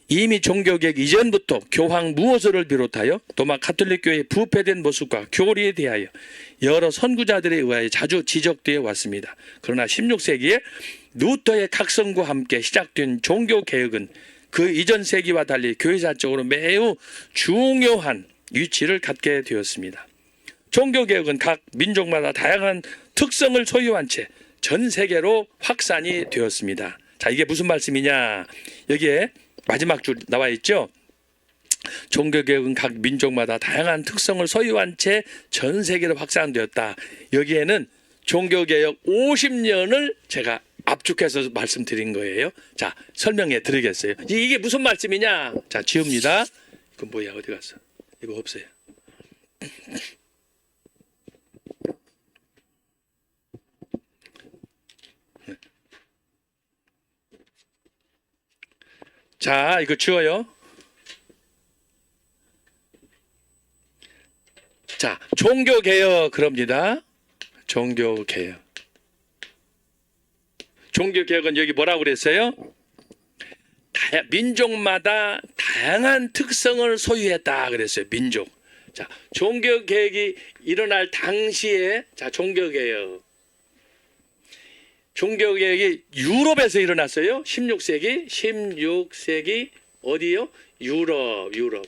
이미 종교개혁 이전부터 교황 무호소를 비롯하여 로마 가톨릭 교회의 부패된 모습과 교리에 대하여 여러 선구자들에 의하여 자주 지적되어 왔습니다. 그러나 16세기에 누터의 각성과 함께 시작된 종교개혁은 그 이전 세기와 달리 교회사적으로 매우 중요한 위치를 갖게 되었습니다. 종교개혁은 각 민족마다 다양한 특성을 소유한 채 전 세계로 확산이 되었습니다. 자, 이게 무슨 말씀이냐? 여기에 마지막 줄 나와 있죠. 종교개혁은 각 민족마다 다양한 특성을 소유한 채 전 세계로 확산되었다. 여기에는 종교개혁 50년을 제가 압축해서 말씀드린 거예요. 자, 설명해 드리겠어요. 이게 무슨 말씀이냐? 자, 지웁니다. 그건 뭐야? 어디 갔어? 이거 없어요. 자, 이거 지워요. 자, 종교개혁 그럽니다. 종교개혁. 종교개혁은 여기 뭐라고 그랬어요? 민족마다 다양한 특성을 소유했다 그랬어요. 민족. 자, 종교개혁이 일어날 당시에 자, 종교개혁이 유럽에서 일어났어요. 16세기 어디요? 유럽.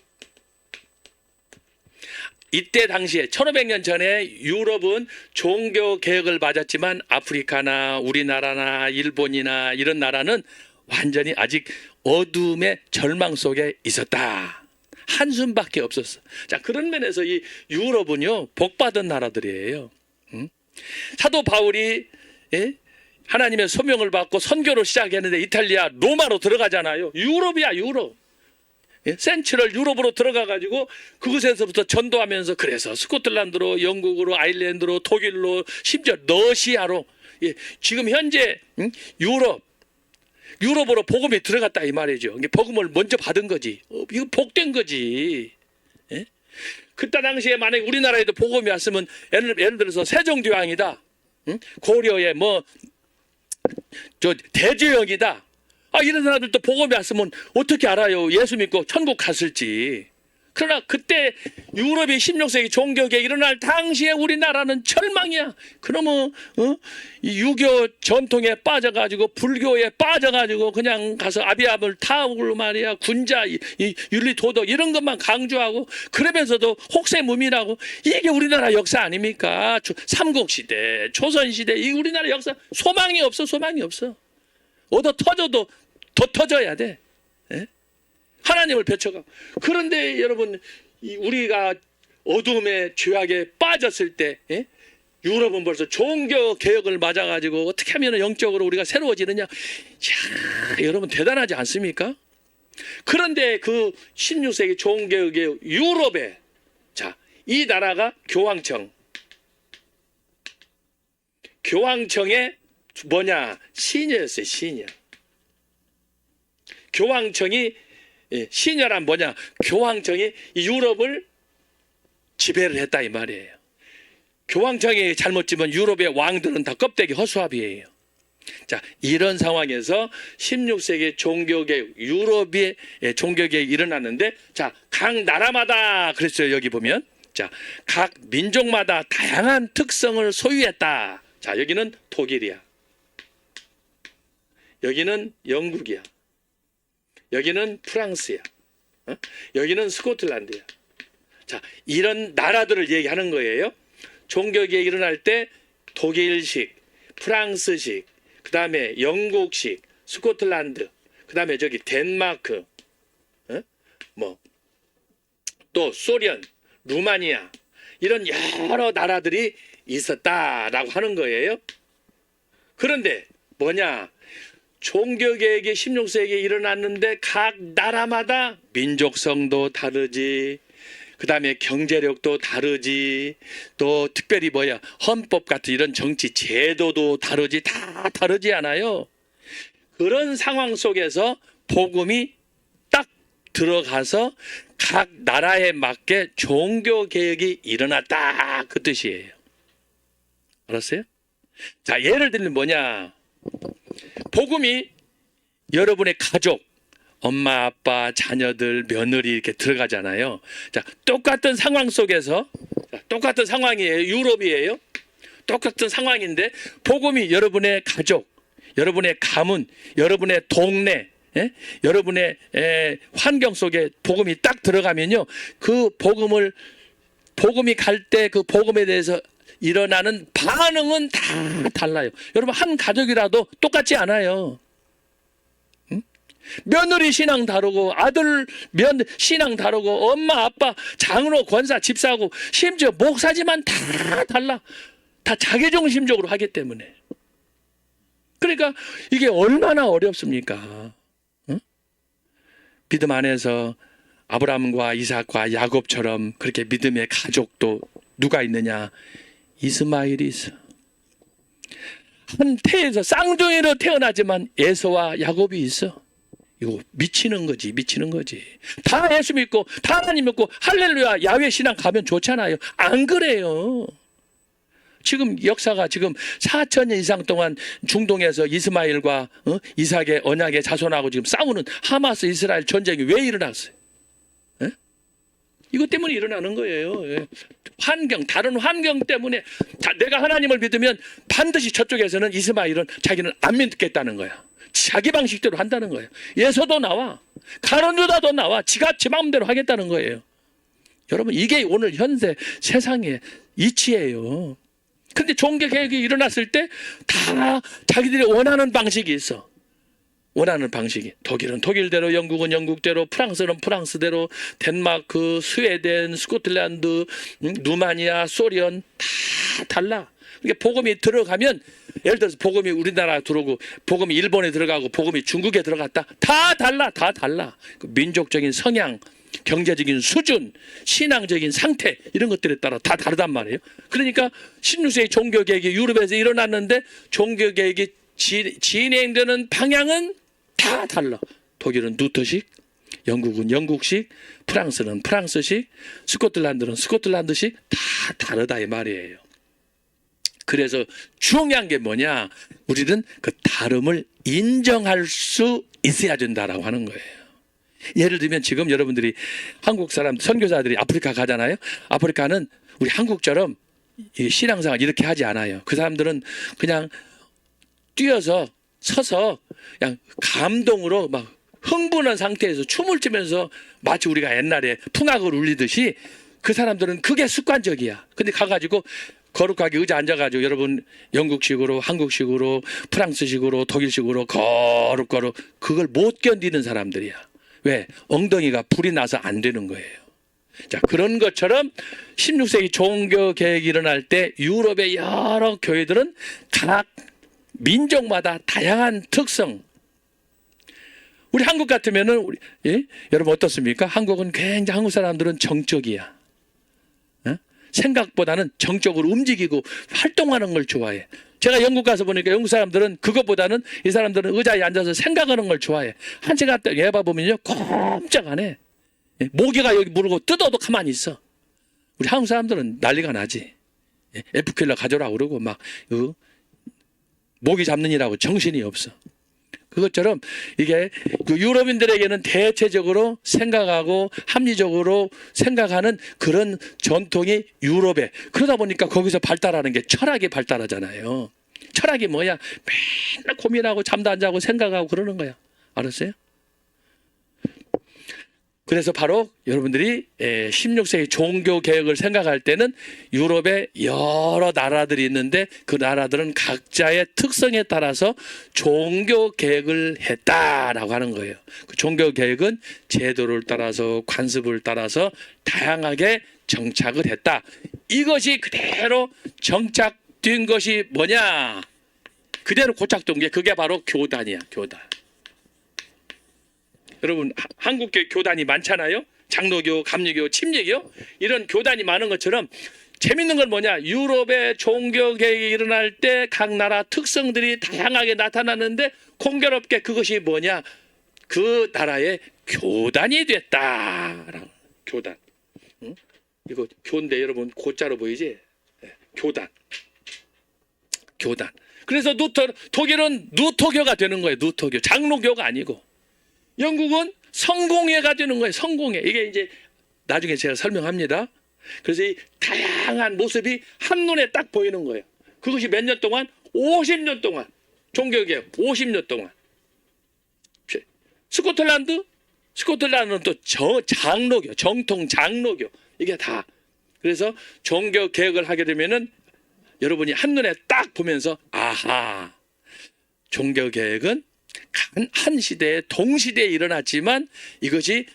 이때 당시에 1500년 전에 유럽은 종교개혁을 맞았지만 아프리카나 우리나라나 일본이나 이런 나라는 완전히 아직 어둠의 절망 속에 있었다. 한숨밖에 없었어. 자, 그런 면에서 이 유럽은요 복받은 나라들이에요. 사도 바울이 하나님의 소명을 받고 선교를 시작했는데 이탈리아 로마로 들어가잖아요. 유럽이야, 유럽. 센트럴 유럽으로 들어가가지고 그곳에서부터 전도하면서 그래서 스코틀랜드로, 영국으로, 아일랜드로, 독일로, 심지어 러시아로 지금 현재 유럽으로 복음이 들어갔다 이 말이죠. 이게 복음을 먼저 받은 거지. 이거 복된 거지. 그때 당시에 만약에 우리나라에도 복음이 왔으면 예를 들어서 세종대왕이다. 고려에 대조영이다. 이런 사람들도 복음이 왔으면 어떻게 알아요? 예수 믿고 천국 갔을지. 그러나 그때 유럽이 16세기 종교개혁이 일어날 당시에 우리나라는 절망이야. 그러면 이 유교 전통에 빠져가지고 불교에 빠져가지고 그냥 가서 아비아불 타오고 말이야. 군자, 이 윤리 도덕 이런 것만 강조하고 그러면서도 혹세무민하고 이게 우리나라 역사 아닙니까? 삼국시대, 조선시대 이 우리나라 역사 소망이 없어. 얻어 터져도 더 터져야 돼. 하나님을 벼쳐가. 그런데 여러분 우리가 어둠의 죄악에 빠졌을 때 유럽은 벌써 종교 개혁을 맞아가지고 어떻게 하면 영적으로 우리가 새로워지느냐. 여러분 대단하지 않습니까? 그런데 그 16세기 종교개혁 유럽에 이 나라가 교황청 교황청의 시녀였어요. 시녀. 교황청이 시녀란 뭐냐? 교황청이 유럽을 지배를 했다 이 말이에요. 교황청이 잘못 지면 유럽의 왕들은 다 껍데기 허수아비예요. 자, 이런 상황에서 16세기 종교개혁, 유럽의 종교개혁이 일어났는데, 자, 각 나라마다 그랬어요. 여기 보면, 자, 각 민족마다 다양한 특성을 소유했다. 자, 여기는 독일이야. 여기는 영국이야. 여기는 프랑스야. 여기는 스코틀랜드야. 자, 이런 나라들을 얘기하는 거예요. 종교개혁이 일어날 때 독일식, 프랑스식, 그 다음에 영국식, 스코틀랜드, 그 다음에 저기 덴마크, 또 소련, 루마니아, 이런 여러 나라들이 있었다라고 하는 거예요. 그런데 뭐냐? 종교개혁이 16세기에 일어났는데 각 나라마다 민족성도 다르지, 그 다음에 경제력도 다르지, 또 특별히 헌법 같은 이런 정치 제도도 다르지, 다 다르지 않아요. 그런 상황 속에서 복음이 딱 들어가서 각 나라에 맞게 종교개혁이 일어났다 그 뜻이에요. 알았어요? 자, 예를 들면 뭐냐? 복음이 여러분의 가족, 엄마, 아빠, 자녀들, 며느리 이렇게 들어가잖아요. 자, 똑같은 상황 속에서, 똑같은 상황이에요. 유럽이에요. 똑같은 상황인데 복음이 여러분의 가족, 여러분의 가문, 여러분의 동네, 여러분의 환경 속에 복음이 딱 들어가면요, 그 복음이 갈 때 그 복음에 대해서 일어나는 반응은 다 달라요. 여러분, 한 가족이라도 똑같지 않아요. 며느리 신앙 다르고, 아들 신앙 다르고, 엄마 아빠 장로 권사 집사하고 심지어 목사지만 다 달라. 다 자기중심적으로 하기 때문에. 그러니까 이게 얼마나 어렵습니까? 믿음 안에서 아브라함과 이삭과 야곱처럼 그렇게 믿음의 가족도 누가 있느냐? 이스마엘이 있어. 한 태에서 쌍둥이로 태어나지만 에서와 야곱이 있어. 이거 미치는 거지. 다 예수 믿고, 다 하나님 믿고, 할렐루야, 야훼 신앙 가면 좋잖아요. 안 그래요. 지금 역사가 지금 4,000년 이상 동안 중동에서 이스마엘과 이삭의 언약의 자손하고 지금 싸우는 하마스 이스라엘 전쟁이 왜 일어났어요? 이것 때문에 일어나는 거예요. 다른 환경 때문에. 내가 하나님을 믿으면 반드시 저쪽에서는 이스마엘은 자기는 안 믿겠다는 거야. 자기 방식대로 한다는 거예요. 예서도 나와, 가룟 유다도 나와, 지 마음대로 하겠다는 거예요. 여러분, 이게 오늘 현대 세상의 이치예요. 그런데 종교개혁이 일어났을 때 다 자기들이 원하는 방식이 있어. 원하는 방식이. 독일은 독일대로, 영국은 영국대로, 프랑스는 프랑스대로, 덴마크, 스웨덴, 스코틀랜드, 루마니아, 소련 다 달라. 그러니까 복음이 들어가면, 예를 들어서 복음이 우리나라 들어오고 복음이 일본에 들어가고 복음이 중국에 들어갔다. 다 달라. 그 민족적인 성향, 경제적인 수준, 신앙적인 상태, 이런 것들에 따라 다 다르단 말이에요. 그러니까 16세기 종교개혁이 유럽에서 일어났는데 종교개혁이 진행되는 방향은 다 달라. 독일은 루터식, 영국은 영국식, 프랑스는 프랑스식, 스코틀랜드는 스코틀랜드식, 다 다르다 이 말이에요. 그래서 중요한 게 뭐냐? 우리는 그 다름을 인정할 수 있어야 된다라고 하는 거예요. 예를 들면 지금 여러분들이 한국 사람 선교사들이 아프리카 가잖아요. 아프리카는 우리 한국처럼 신앙생활 이렇게 하지 않아요. 그 사람들은 그냥 뛰어서 서서 그냥 감동으로 막 흥분한 상태에서 춤을 추면서 마치 우리가 옛날에 풍악을 울리듯이, 그 사람들은 그게 습관적이야. 근데 가가지고 거룩하게 의자 앉아가지고 여러분 영국식으로, 한국식으로, 프랑스식으로, 독일식으로 거룩 그걸 못 견디는 사람들이야. 왜? 엉덩이가 불이 나서 안 되는 거예요. 자, 그런 것처럼 16세기 종교개혁이 일어날 때 유럽의 여러 교회들은 각 민족마다 다양한 특성. 우리 한국 같으면은 여러분 어떻습니까? 한국은 굉장히, 한국 사람들은 정적이야. 생각보다는 정적으로 움직이고 활동하는 걸 좋아해. 제가 영국 가서 보니까 영국 사람들은 그것보다는 이 사람들은 의자에 앉아서 생각하는 걸 좋아해. 한 시간 딱 예봐 보면요 꼼짝 안 해. 모기가 여기 물고 뜯어도 가만히 있어. 우리 한국 사람들은 난리가 나지. 에프킬러 가져라 그러고 막 모기 잡는 일하고 정신이 없어. 그것처럼 이게 그 유럽인들에게는 대체적으로 생각하고 합리적으로 생각하는 그런 전통이 유럽에, 그러다 보니까 거기서 발달하는 게 철학이 발달하잖아요. 철학이 뭐야? 맨날 고민하고 잠도 안 자고 생각하고 그러는 거야. 알았어요? 그래서 바로 여러분들이 16세기 종교 개혁을 생각할 때는 유럽에 여러 나라들이 있는데 그 나라들은 각자의 특성에 따라서 종교 개혁을 했다라고 하는 거예요. 그 종교 개혁은 제도를 따라서 관습을 따라서 다양하게 정착을 했다. 이것이 그대로 정착된 것이 뭐냐? 그대로 고착된 게 그게 바로 교단이야. 교단. 여러분 한국교 교단이 많잖아요. 장로교, 감리교, 침례교 이런 교단이 많은 것처럼 재밌는 건 뭐냐? 유럽의 종교 개혁이 일어날 때 각 나라 특성들이 다양하게 나타나는데 공교롭게 그것이 뭐냐? 그 나라의 교단이 됐다라고. 교단. 응? 이거 교인데 여러분 고자로 보이지? 네, 교단. 교단. 그래서 독일은 누토교가 되는 거예요. 누토교. 장로교가 아니고. 영국은 성공회가 되는 거예요. 성공회. 이게 이제 나중에 제가 설명합니다. 그래서 이 다양한 모습이 한눈에 딱 보이는 거예요. 그것이 몇 년 동안? 50년 동안. 종교개혁 50년 동안. 스코틀랜드는 또 장로교, 정통 장로교. 이게 다. 그래서 종교개혁을 하게 되면은 여러분이 한눈에 딱 보면서 아하. 종교개혁은 한 시대에 동시대에 일어났지만 이것이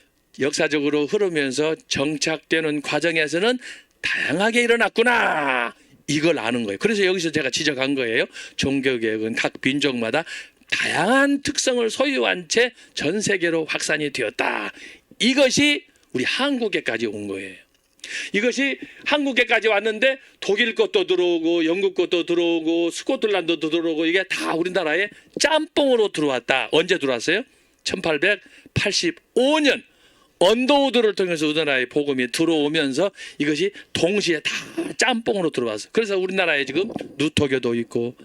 역사적으로 흐르면서 정착되는 과정에서는 다양하게 일어났구나. 이걸 아는 거예요. 그래서 여기서 제가 지적한 거예요. 종교개혁은 각 민족마다 다양한 특성을 소유한 채 전 세계로 확산이 되었다. 이것이 우리 한국에까지 온 거예요. 이것이 한국에까지 왔는데 독일 것도 들어오고 영국 것도 들어오고 스코틀랜드도 들어오고 이게 다 우리나라에 짬뽕으로 들어왔다. 언제 들어왔어요? 1885년 언더우드를 통해서 우리나라에 복음이 들어오면서 이것이 동시에 다 짬뽕으로 들어왔어. 그래서 우리나라에 지금 누토교도 있고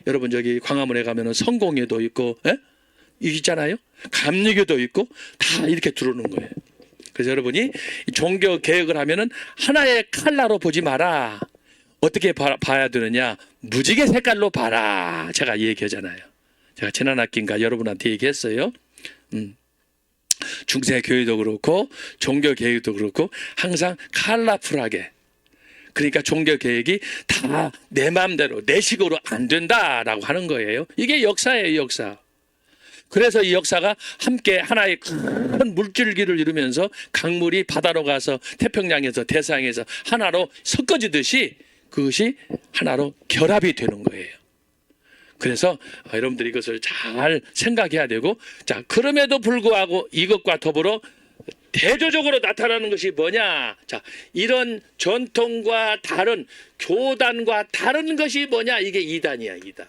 여러분 저기 광화문에 가면은 성공회도 있고 있잖아요. 감리교도 있고 다 이렇게 들어오는 거예요. 그래서 여러분이 종교 개혁을 하면은 하나의 칼라로 보지 마라. 어떻게 봐야 되느냐? 무지개 색깔로 봐라. 제가 얘기하잖아요. 제가 지난 학기인가 여러분한테 얘기했어요. 중세 교회도 그렇고 종교 개혁도 그렇고 항상 컬러풀하게. 그러니까 종교 개혁이 다 내 마음대로 내 식으로 안 된다라고 하는 거예요. 이게 역사예요, 역사. 그래서 이 역사가 함께 하나의 큰 물줄기를 이루면서 강물이 바다로 가서 태평양에서 대서양에서 하나로 섞어지듯이 그것이 하나로 결합이 되는 거예요. 그래서 여러분들이 이것을 잘 생각해야 되고, 자, 그럼에도 불구하고 이것과 더불어 대조적으로 나타나는 것이 뭐냐? 자, 이런 전통과 다른 교단과 다른 것이 뭐냐? 이게 이단이야, 이단.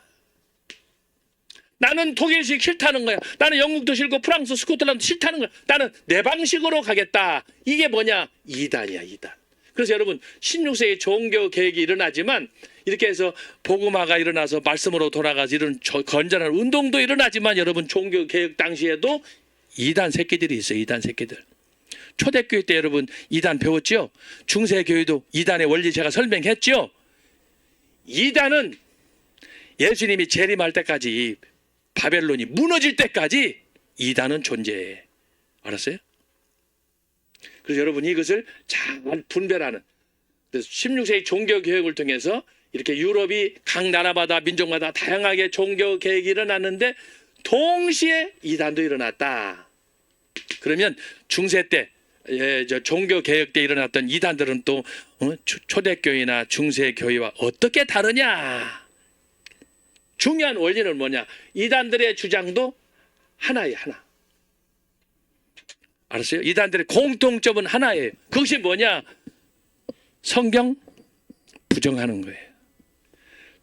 나는 독일식 싫다는 거야. 나는 영국도 싫고 프랑스, 스코틀랜드 싫다는 거야. 나는 내 방식으로 가겠다. 이게 뭐냐? 이단이야, 이단. 그래서 여러분 16세기 종교 개혁이 일어나지만 이렇게 해서 복음화가 일어나서 말씀으로 돌아가서 이런 건전한 운동도 일어나지만 여러분 종교 개혁 당시에도 이단 새끼들이 있어요. 이단 새끼들. 초대교회 때 여러분 이단 배웠죠? 중세교회도 이단의 원리 제가 설명했죠? 이단은 예수님이 재림할 때까지 바벨론이 무너질 때까지 이단은 존재해. 알았어요? 그래서 여러분이 이것을 잘 분별하는, 그래서 16세기 종교개혁을 통해서 이렇게 유럽이 각 나라마다 민족마다 다양하게 종교개혁이 일어났는데 동시에 이단도 일어났다. 그러면 중세 때 종교개혁 때 일어났던 이단들은 또 초대교회나 중세교회와 어떻게 다르냐? 중요한 원리는 뭐냐? 이단들의 주장도 하나예요, 하나. 알았어요? 이단들의 공통점은 하나예요. 그것이 뭐냐? 성경 부정하는 거예요.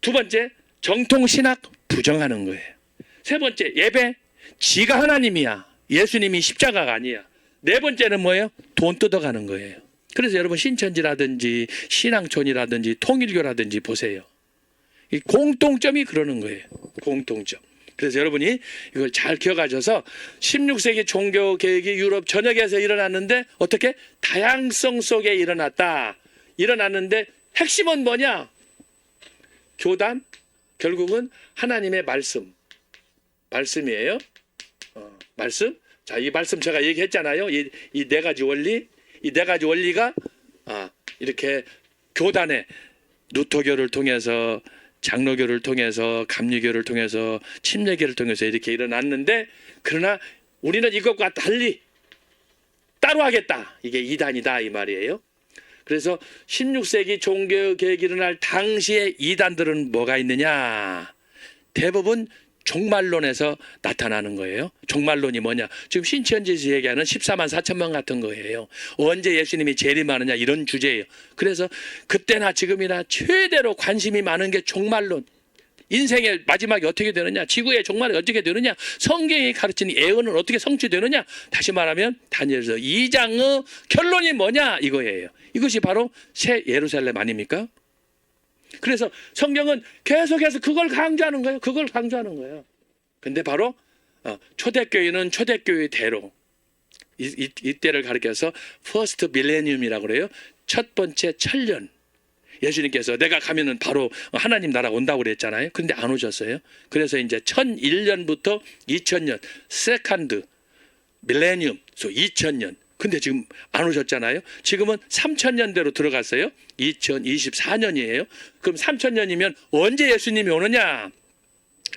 두 번째, 정통 신학 부정하는 거예요. 세 번째, 예배. 지가 하나님이야. 예수님이 십자가가 아니야. 네 번째는 뭐예요? 돈 뜯어가는 거예요. 그래서 여러분 신천지라든지 신앙촌이라든지 통일교라든지 보세요. 이 공통점이 그러는 거예요. 공통점. 그래서 여러분이 이걸 잘 기억하셔서 16세기 종교 개혁이 유럽 전역에서 일어났는데 어떻게? 다양성 속에 일어났는데 핵심은 뭐냐? 교단, 결국은 하나님의 말씀이에요. 말씀. 자, 이 말씀 제가 얘기했잖아요. 이 네 가지 원리, 이 네 가지 원리가 이렇게 교단에 루터교를 통해서, 장로교를 통해서, 감리교를 통해서, 침례교를 통해서 이렇게 일어났는데, 그러나 우리는 이것과 달리 따로 하겠다. 이게 이단이다 이 말이에요. 그래서 16세기 종교개혁이 일어날 당시의 이단들은 뭐가 있느냐? 대부분 종말론에서 나타나는 거예요. 종말론이 뭐냐? 지금 신천지에서 얘기하는 14만 4천만 같은 거예요. 언제 예수님이 재림하느냐 이런 주제예요. 그래서 그때나 지금이나 최대로 관심이 많은 게 종말론. 인생의 마지막이 어떻게 되느냐? 지구의 종말이 어떻게 되느냐? 성경이 가르치는 예언은 어떻게 성취되느냐? 다시 말하면 다니엘서 2장의 결론이 뭐냐? 이거예요. 이것이 바로 새 예루살렘 아닙니까? 그래서 성경은 계속해서 그걸 강조하는 거예요. 그걸 강조하는 거예요. 근데 바로 초대교회는 초대교회대로 이때를 가리켜서 퍼스트 밀레니엄이라고 그래요. 첫 번째 천년. 예수님께서 내가 가면은 바로 하나님 나라 온다고 그랬잖아요. 근데 안 오셨어요. 그래서 이제 1001년부터 2000년 세컨드 밀레니엄, 2000년. 근데 지금 안 오셨잖아요. 지금은 3000년대로 들어갔어요. 2024년이에요. 그럼 3000년이면 언제 예수님이 오느냐?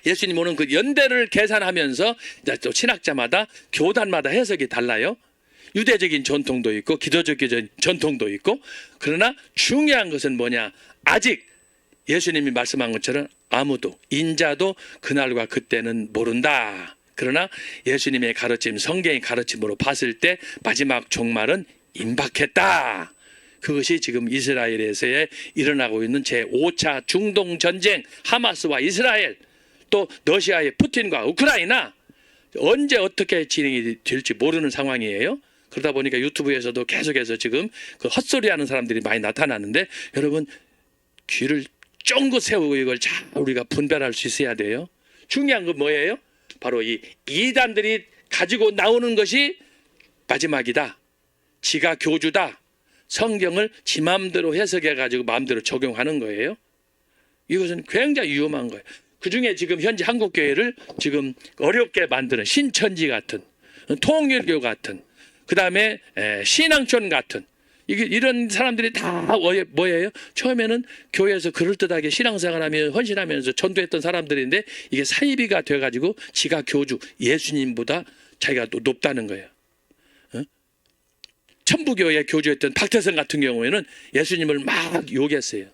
예수님 오는 그 연대를 계산하면서 이제 또 신학자마다 교단마다 해석이 달라요. 유대적인 전통도 있고 기독적인 전통도 있고, 그러나 중요한 것은 뭐냐? 아직 예수님이 말씀한 것처럼 아무도 인자도 그날과 그때는 모른다. 그러나 예수님의 가르침, 성경의 가르침으로 봤을 때 마지막 종말은 임박했다. 그것이 지금 이스라엘에서의 일어나고 있는 제5차 중동 전쟁, 하마스와 이스라엘, 또 러시아의 푸틴과 우크라이나, 언제 어떻게 진행이 될지 모르는 상황이에요. 그러다 보니까 유튜브에서도 계속해서 지금 그 헛소리하는 사람들이 많이 나타나는데, 여러분 귀를 쫑긋 세우고 이걸 잘 우리가 분별할 수 있어야 돼요. 중요한 건 뭐예요? 바로 이 이단들이 가지고 나오는 것이 마지막이다. 지가 교주다. 성경을 지 마음대로 해석해 가지고 마음대로 적용하는 거예요. 이것은 굉장히 위험한 거예요. 그중에 지금 현재 한국교회를 지금 어렵게 만드는 신천지 같은, 통일교 같은, 그다음에 신앙촌 같은, 이런 사람들이 다 뭐예요? 처음에는 교회에서 그럴듯하게 신앙생활하며 헌신하면서 전도했던 사람들인데, 이게 사이비가 돼가지고 지가 교주, 예수님보다 자기가 또 높다는 거예요. 천부교회 교주였던 박태선 같은 경우에는 예수님을 막 욕했어요.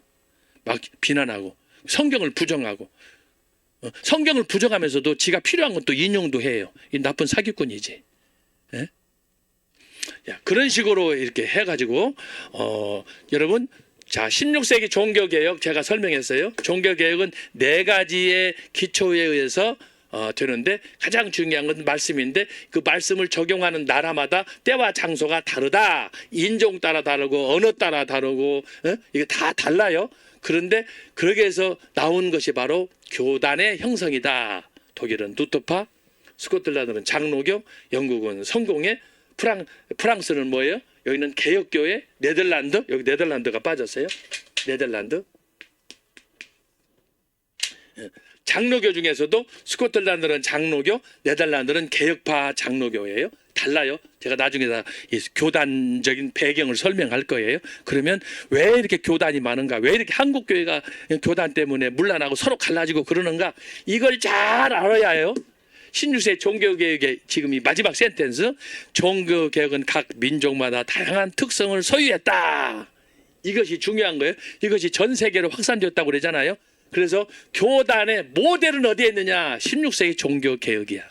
막 비난하고 성경을 부정하고, 성경을 부정하면서도 지가 필요한 건 또 인용도 해요. 이 나쁜 사기꾼이지. 예? 야, 그런 식으로 이렇게 해가지고 여러분, 자, 16세기 종교개혁 제가 설명했어요. 종교개혁은 네 가지의 기초에 의해서 되는데, 가장 중요한 건 말씀인데, 그 말씀을 적용하는 나라마다 때와 장소가 다르다. 인종 따라 다르고 언어 따라 다르고, 이게 다 달라요. 그런데 그렇게 해서 나온 것이 바로 교단의 형성이다. 독일은 루터파, 스코틀랜드는 장로교, 영국은 성공회, 프랑스는 뭐예요? 여기는 개혁교회, 네덜란드, 여기 네덜란드가 빠졌어요. 네덜란드. 장로교 중에서도 스코틀랜드는 장로교, 네덜란드는 개혁파 장로교예요. 달라요. 제가 나중에 다 이 교단적인 배경을 설명할 거예요. 그러면 왜 이렇게 교단이 많은가? 왜 이렇게 한국 교회가 교단 때문에 문란하고 서로 갈라지고 그러는가? 이걸 잘 알아야 해요. 16세 종교개혁의 지금 이 마지막 센텐스, 종교개혁은 각 민족마다 다양한 특성을 소유했다. 이것이 중요한 거예요. 이것이 전 세계로 확산되었다고 그러잖아요. 그래서 교단의 모델은 어디에 있느냐? 16세기 종교개혁이야.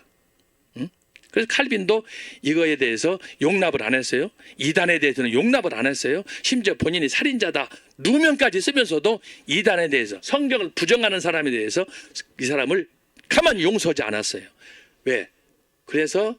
응? 그래서 칼빈도 이거에 대해서 용납을 안 했어요. 이단에 대해서는 용납을 안 했어요. 심지어 본인이 살인자다 누명까지 쓰면서도 이단에 대해서, 성경을 부정하는 사람에 대해서 이 사람을 가만히 용서하지 않았어요. 왜? 그래서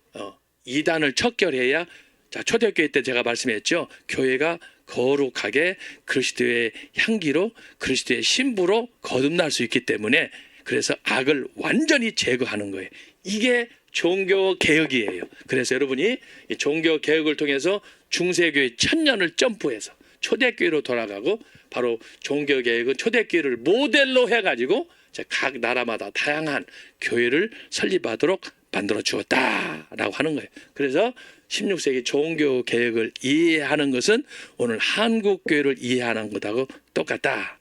이단을 척결해야, 자, 초대교회 때 제가 말씀했죠. 교회가 거룩하게 그리스도의 향기로, 그리스도의 신부로 거듭날 수 있기 때문에, 그래서 악을 완전히 제거하는 거예요. 이게 종교 개혁이에요. 그래서 여러분이 이 종교 개혁을 통해서 중세교회 1000년을 점프해서 초대교회로 돌아가고, 바로 종교 개혁은 초대교회를 모델로 해가지고 각 나라마다 다양한 교회를 설립하도록 만들어 주었다라고 하는 거예요. 그래서 16세기 종교 개혁을 이해하는 것은 오늘 한국 교회를 이해하는 것하고 똑같다.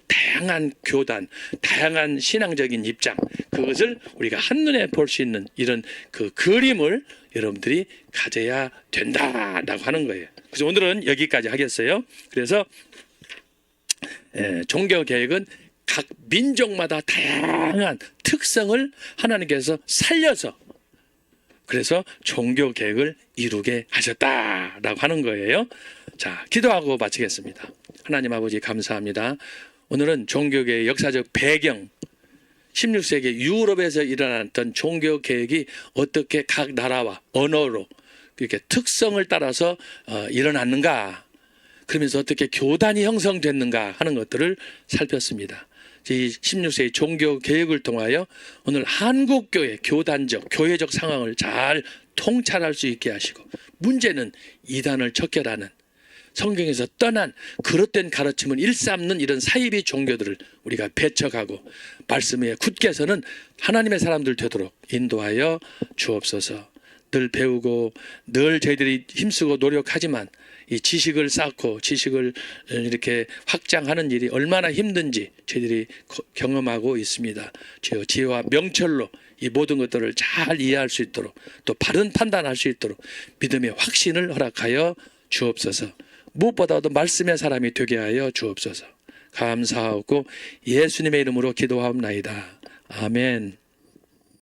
다양한 교단, 다양한 신앙적인 입장, 그것을 우리가 한눈에 볼 수 있는 이런 그 그림을 여러분들이 가져야 된다라고 하는 거예요. 그래서 오늘은 여기까지 하겠어요. 그래서 종교 개혁은 각 민족마다 다양한 특성을 하나님께서 살려서, 그래서 종교 개혁을 이루게 하셨다라고 하는 거예요. 자, 기도하고 마치겠습니다. 하나님 아버지 감사합니다. 오늘은 종교개혁의 역사적 배경, 16세기 유럽에서 일어났던 종교개혁이 어떻게 각 나라와 언어로 이렇게 특성을 따라서 일어났는가, 그러면서 어떻게 교단이 형성됐는가 하는 것들을 살폈습니다. 이 16세기 종교개혁을 통하여 오늘 한국교회 교단적, 교회적 상황을 잘 통찰할 수 있게 하시고, 문제는 이단을 척결하는, 성경에서 떠난 그릇된 가르침을 일삼는 이런 사이비 종교들을 우리가 배척하고 말씀에 굳게 서는 하나님의 사람들 되도록 인도하여 주옵소서. 늘 배우고 늘 저희들이 힘쓰고 노력하지만 이 지식을 쌓고 지식을 이렇게 확장하는 일이 얼마나 힘든지 저희들이 경험하고 있습니다. 주여 지혜와 명철로 이 모든 것들을 잘 이해할 수 있도록, 또 바른 판단할 수 있도록 믿음의 확신을 허락하여 주옵소서. 무엇보다도 말씀의 사람이 되게 하여 주옵소서. 감사하고 예수님의 이름으로 기도하옵나이다. 아멘.